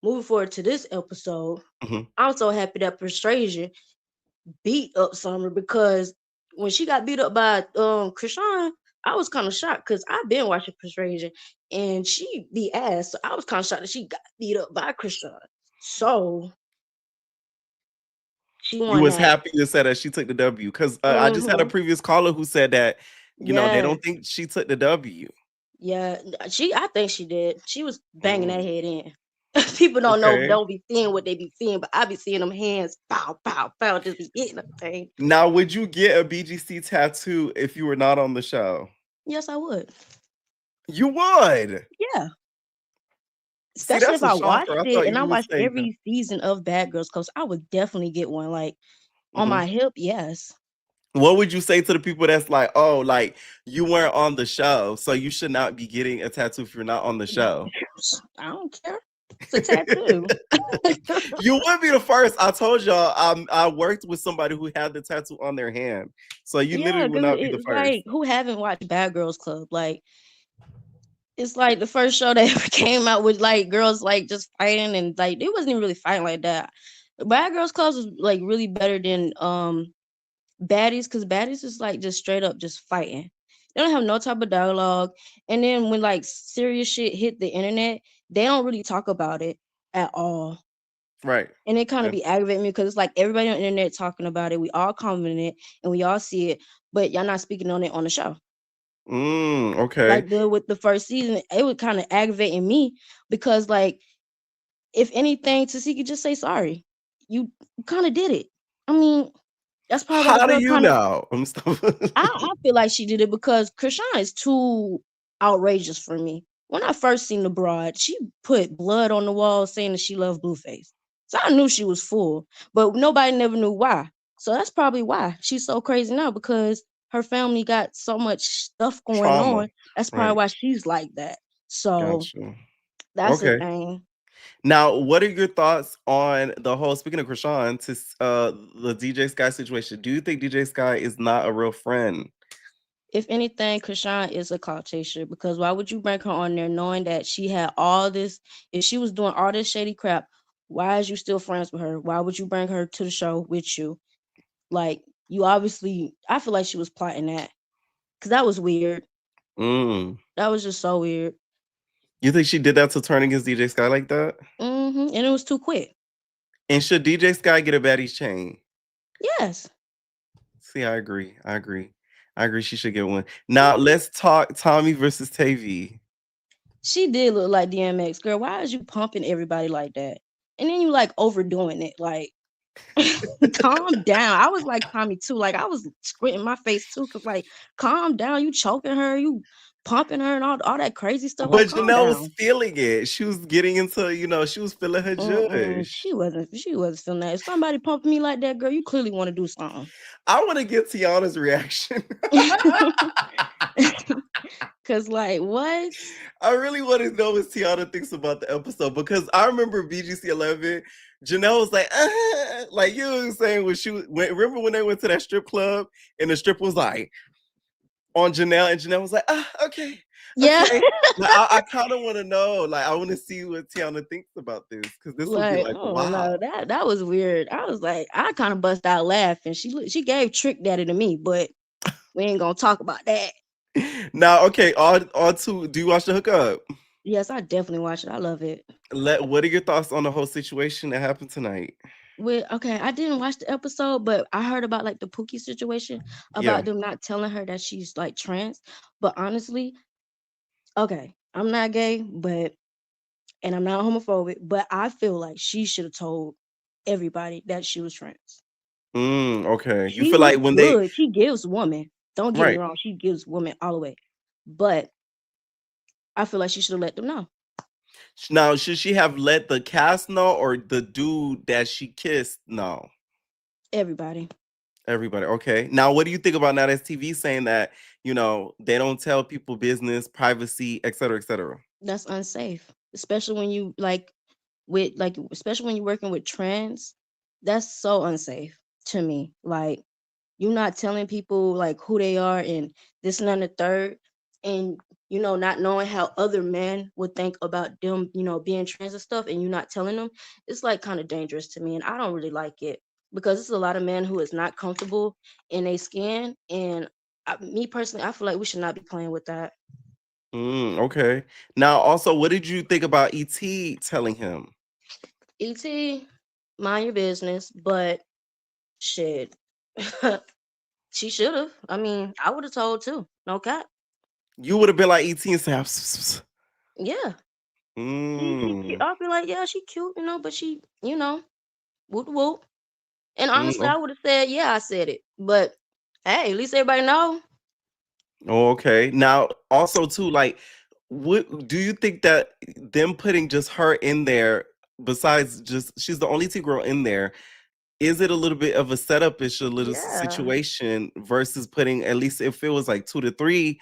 Moving forward to this episode, Mhm. I'm so happy that Persuasion beat up Summer because when she got beat up by Krishan, I was kind of shocked because I've been watching Persuasion and she beat ass. So I was kind of shocked that she got beat up by Krishan. So she You won was that. happy to say that she took the W because I just had a Mm-hmm. previous caller who said that they Yeah. don't think she took the W. Yeah, I think she did. She was banging that Mm, head in. People okay. don't be seeing what they be seeing, but I be seeing them hands pow, pow, pow, just be hitting them thing. Now, would you get a BGC tattoo if you were not on the show? Yes, I would. You would. Yeah. See, Especially that's if a I watched shocker. I it thought and I you would watched say no. every season of Bad Girls Club, I would definitely get one. Like on Mhm. my hip, yes. What would you say to the people that's like, oh, like you weren't on the show, so you should not be getting a tattoo if you're not on the show? I don't care. It's a tattoo. You would be the first. I told y'all I worked with somebody who had the tattoo on their hand. So you Yeah, literally would because not be the it's first. like who haven't watched Bad Girls Club? Like it's like the first show that ever came out with like girls like just fighting and like it wasn't even really fighting like that. Bad Girls Club was like really better than Baddies because Baddies is like just straight up just fighting. They don't have no type of dialogue. And then when like serious shit hit the internet, they don't really talk about it at all. Right. And it kind of Yeah. be aggravating me because it's like everybody on the internet talking about it. We all commenting it and we all see it, but y'all not speaking on it on the show. Okay. Like with the first season, it was kind of aggravating me because like if anything, Tasiki just say sorry. You kind of did it. I mean, that's probably why the How do girl you kind of know? I'm stuff. I feel like she did it because Krishan is too outrageous for me. When I first seen the broad, she put blood on the wall saying that she loved Blueface. So I knew she was full, but nobody never knew why. So that's probably why she's so crazy now because her family got so much stuff going Trauma. on. That's probably Right. why she's like that. So Gotcha. that's the Okay. thing. Now, what are your thoughts on the whole, speaking of Krishan, the DJ Sky situation? Do you think DJ Sky is not a real friend? If anything, Krishan is a clout chaser, because why would you bring her on there knowing that she had all this? If she was doing all this shady crap, why is you still friends with her? Why would you bring her to the show with you? Like, you obviously, I feel like she was plotting that, because that was weird. Mm. That was just so weird. You think she did that to turn against DJ Sky like that? And it was too quick. And should DJ Sky get a Baddies chain? Yes. See, I agree. She should get one. Now, let's talk Tommy versus Tavy. She did look like DMX. Girl, why is you pumping everybody like that? And then you like overdoing it. Like, calm down. I was like Tommy too. Like, I was squinting my face too, because like, calm down. You choking her, you pumping her, and all that crazy stuff. But Like, calm Janelle was down. feeling it. She was getting into, she was feeling her juice. She wasn't feeling that. If somebody pumping me like that, girl, you clearly want to do something. I want to get Tiana's reaction. Cause like, what? I really want to know what Tiana thinks about the episode, because I remember BGC 11. Janelle was like you were saying remember when they went to that strip club and the stripper was like on Janelle, and Janelle was like, okay. Yeah. Okay. I kind of want to know. Like, I want to see what Tiana thinks about this, because this would be like, wow. No, that was weird. I was like, I kind of bust out laughing. She gave Trick Daddy to me, but we ain't gonna talk about that. Now, okay, on to, do you watch the hookup? Yes, I definitely watch it. I love it. What are your thoughts on the whole situation that happened tonight? Okay, I didn't watch the episode, but I heard about like the Pookie situation, about them not telling her that she's like trans. But honestly, okay, I'm not gay, and I'm not homophobic, but I feel like she should have told everybody that she was trans. Okay. You She feel like looks when good. She gives woman. Don't get me right. wrong. She gives women all the way. But I feel like she should have let them know. Now, should she have let the cast know, or the dude that she kissed know? Everybody. Okay. Now, what do you think about now that's TV saying that, they don't tell people business, privacy, et cetera, et cetera? That's unsafe. Especially when you especially when you're working with trans. That's so unsafe to me. Like, you're not telling people like who they are and this and that and the third, and not knowing how other men would think about them, being trans and stuff, and you're not telling them. It's like kind of dangerous to me, and I don't really like it, because it's a lot of men who is not comfortable in their skin, and me personally, I feel like we should not be playing with that. Okay. Now, also, what did you think about ET telling him? ET, mind your business, but shit. She should have. I mean, I would have told too. No cap. You would have been like ET and said, Yeah. I'll be like, yeah, she cute, but she, whoop whoop. And honestly, I would have said, yeah, I said it. But hey, at least everybody know. Oh, okay. Now, also too, like, what do you think that them putting just her in there, besides just she's the only T girl in there, is it a little bit of a setup-ish, a little situation, versus putting, at least if it was like 2 to 3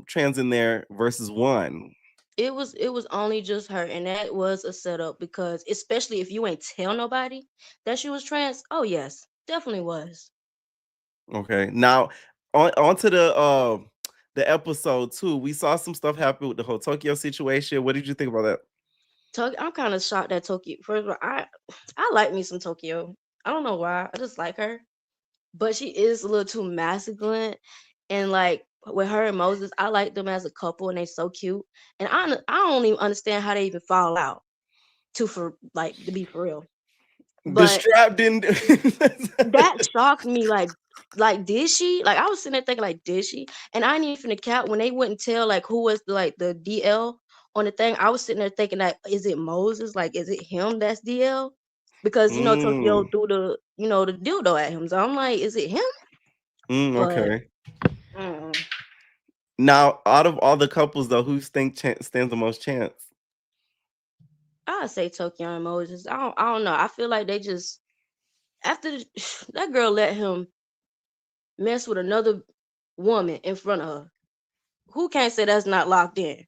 trans in there versus 1? It was only just her, and that was a setup, because especially if you ain't tell nobody that she was trans. Oh yes, definitely was. Okay. Now, on to the episode 2. We saw some stuff happen with the whole Tokyo situation. What did you think about that? I'm kind of shocked that Tokyo. First of all, I like me some Tokyo. I don't know why. I just like her, but she is a little too masculine. And like with her and Moses, I like them as a couple, and they so cute. And I don't even understand how they even fall out. To be for real. The strap didn't. That shocked me. Like did she? Like, I was sitting there thinking, like, did she? And I ain't even finna cap, when they wouldn't tell like who was the DL on the thing. I was sitting there thinking, like, is it Moses? Like, is it him that's DL? Because Tokyo threw the the dildo at him. So I'm like, is it him? Okay. Now, out of all the couples though, who stands the most chance? I'd say Tokyo and Moses. I don't know. I feel like they just, after that girl let him mess with another woman in front of her, who can't say that's not locked in?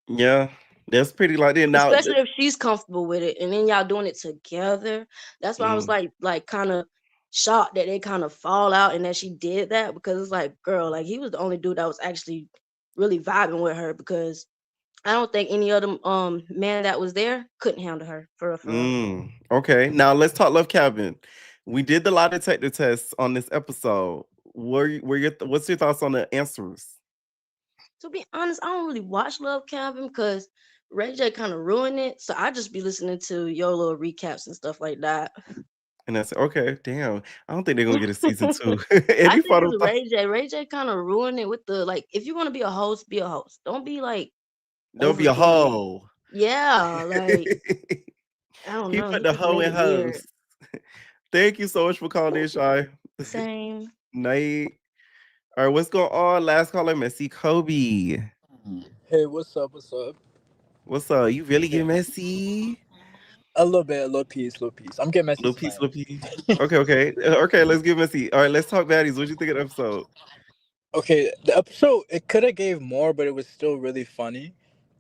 Yeah. That's pretty like that. Now, Especially if she's comfortable with it, and then y'all doing it together. That's why I was like kind of shocked that they kind of fall out and that she did that, because it's like, girl, like he was the only dude that was actually really vibing with her, because I don't think any other man that was there couldn't handle her for real, for real. Okay, now let's talk Love Cabin. We did the lie detector test on this episode. What's your thoughts on the answers? To be honest, I don't really watch Love Cabin because Ray J kind of ruined it. So I just be listening to your little recaps and stuff like that. And I said, okay, damn. I don't think they're gonna get a season 2. I Any think final it's thoughts? Ray J. Ray J kind of ruined it with the, like, if you're gonna be a host, be a host. Don't be like Don't be a overdoing it. hoe. Yeah, like I don't He know. put He the just hoe made in it weird. hoes. Thank you so much for calling in, Shy. Same. Night. All right, what's going on? Last caller, Messy Kobe. Hey, what's up? What's up? What's up? You really get messy? A little bit, a little piece, little piece. I'm getting messy Little piece, tonight. little piece. Okay. Let's get messy. All right, let's talk baddies. What you think of the episode? Okay, the episode it could have gave more, but it was still really funny,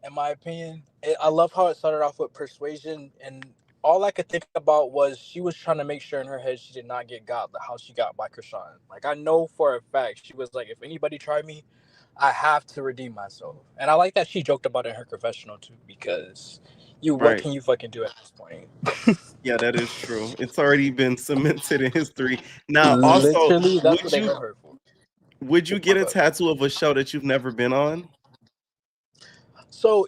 in my opinion. I love how it started off with persuasion, and all I could think about was she was trying to make sure in her head she did not get got how she got by Krishan. Like I know for a fact she was like, if anybody try me, I have to redeem myself. And I like that she joked about it in her confessional too, because what Right. can you fucking do at this point? Yeah, that is true. It's already been cemented in history. Now, also, Literally, that's what they know her for. would you get My a bad. tattoo of a show that you've never been on? So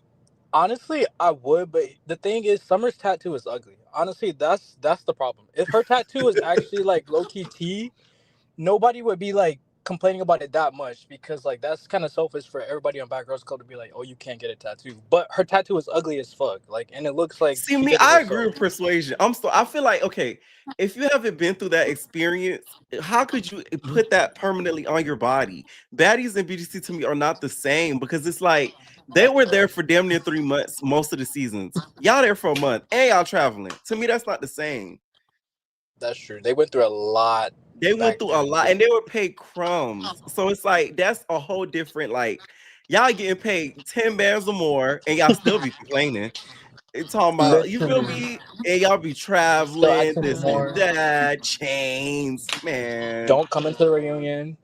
honestly, I would, but the thing is, Summer's tattoo is ugly. Honestly, that's the problem. If her tattoo is actually like low key tea, nobody would be like complaining about it that much, because like that's kind of selfish for everybody on Bad Girls Club to be like, oh, you can't get a tattoo. But her tattoo is ugly as fuck. Like, and it looks like See she me, did it I agree herself. with persuasion. I feel like, okay, if you haven't been through that experience, how could you put that permanently on your body? Baddies and BGC to me are not the same, because it's like they were there for damn near 3 months most of the seasons. Y'all there for a month and y'all traveling. To me, that's not the same. That's true. They went through a lot. They went Back through a then lot too. and they were paid crumbs. So it's like that's a whole different, like, y'all getting paid 10 bands or more and y'all still be complaining. It's talking about, you feel Literally, me? And y'all be still traveling, asking for this and more. that, chains, man. Don't come into the reunion.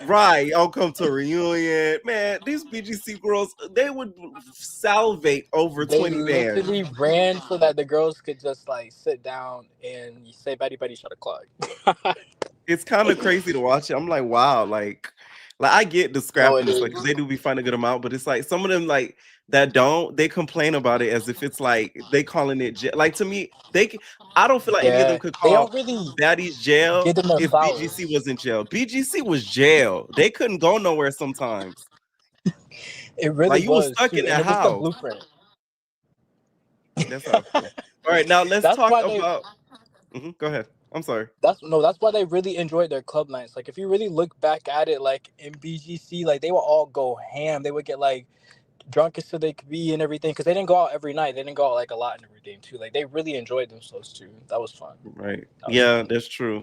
Right, I'll come to a reunion. Man, these BGC girls, they would salivate over They 20 bands. literally ran so that the girls could just like sit down and say "Betty Betty shut a clock." It's kind of crazy to watch it. I'm like, wow, like I get the No, it scrappiness, like, 'cause is. they do be finding a good amount, but it's like some of them like that don't, they complain about it as if it's like they calling it like, to me, I don't feel like any of them Yeah, could they call don't really Baddies jail give them their if BGC flowers. was in jail. BGC was jail. They couldn't go nowhere sometimes. It really Like you was was stuck too, in and that it was the house. blueprint. That's how I feel. All right, now let's That's talk why they. about go ahead. I'm sorry. That's why they really enjoyed their club nights. Like if you really look back at it, like in BGC, like they would all go ham. They would get like drunk as so they could be and everything, because they didn't go out every night. They didn't go out like a lot and everything too. Like they really enjoyed themselves too. That was fun. Right. That was Yeah, fun. that's true.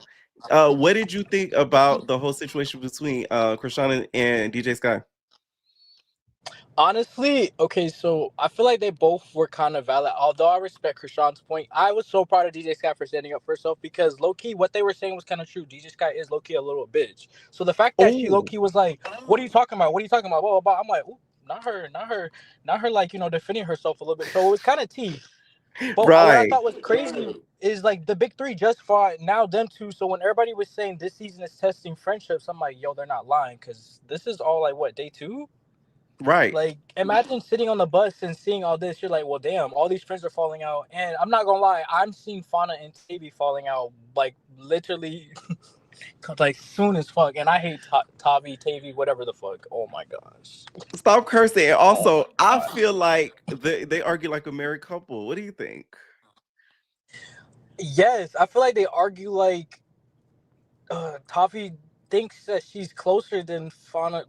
What did you think about the whole situation between Krishan and DJ Sky? Honestly, okay, so I feel like they both were kind of valid. Although I respect Krishan's point, I was so proud of DJ Sky for standing up for herself, because low key, what they were saying was kind of true. DJ Sky is low key a little bitch. So the fact that she low Oh, key was like, "What are you talking about? What are you talking about?" Blah, blah, blah. I'm like, "Ooh, not her, not her, not her." Like, defending herself a little bit. So it was kind of tea. But what I right, thought was crazy is like the big three just fought, now them two. So when everybody was saying this season is testing friendships, I'm like, yo, they're not lying, because this is all like what, day two? right. Like, imagine sitting on the bus and seeing all this. You're like, well, damn, all these friends are falling out. And I'm not gonna lie, I'm seeing Fauna and Tavy falling out, like, literally, like, soon as fuck. And I hate Tavi, Tavy, whatever the fuck. Oh my gosh. Stop cursing. And Oh also, my I god. feel like they argue like a married couple. What do you think? Yes, I feel like they argue like Tavi thinks that she's closer than Fauna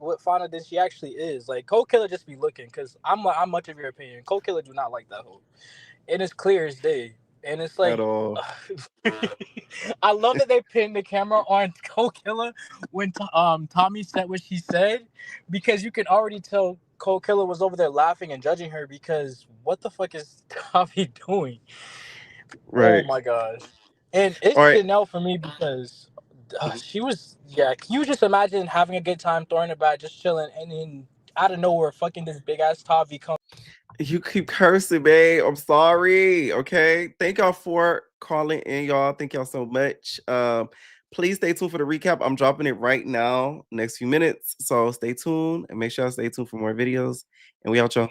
than she actually is. Like, Cold Killer just be looking, because I'm much of your opinion. Cold Killer do not like that hoe. And it's clear as day. And it's At like, all. I love that they pinned the camera on Cold Killer when Tommy said what she said, because you can already tell Cole Killer was over there laughing and judging her because what the fuck is Tavi doing? Right. Oh my gosh. And it's All right. Chanel for me because she was, yeah, can you just imagine having a good time, throwing it back, just chilling, and then out of nowhere, fucking this big ass Tavi comes. You keep cursing, babe. I'm sorry. Okay. Thank y'all for calling in, y'all. Thank y'all so much. Please stay tuned for the recap. I'm dropping it right now, next few minutes. So stay tuned and make sure I stay tuned for more videos. And we out, y'all.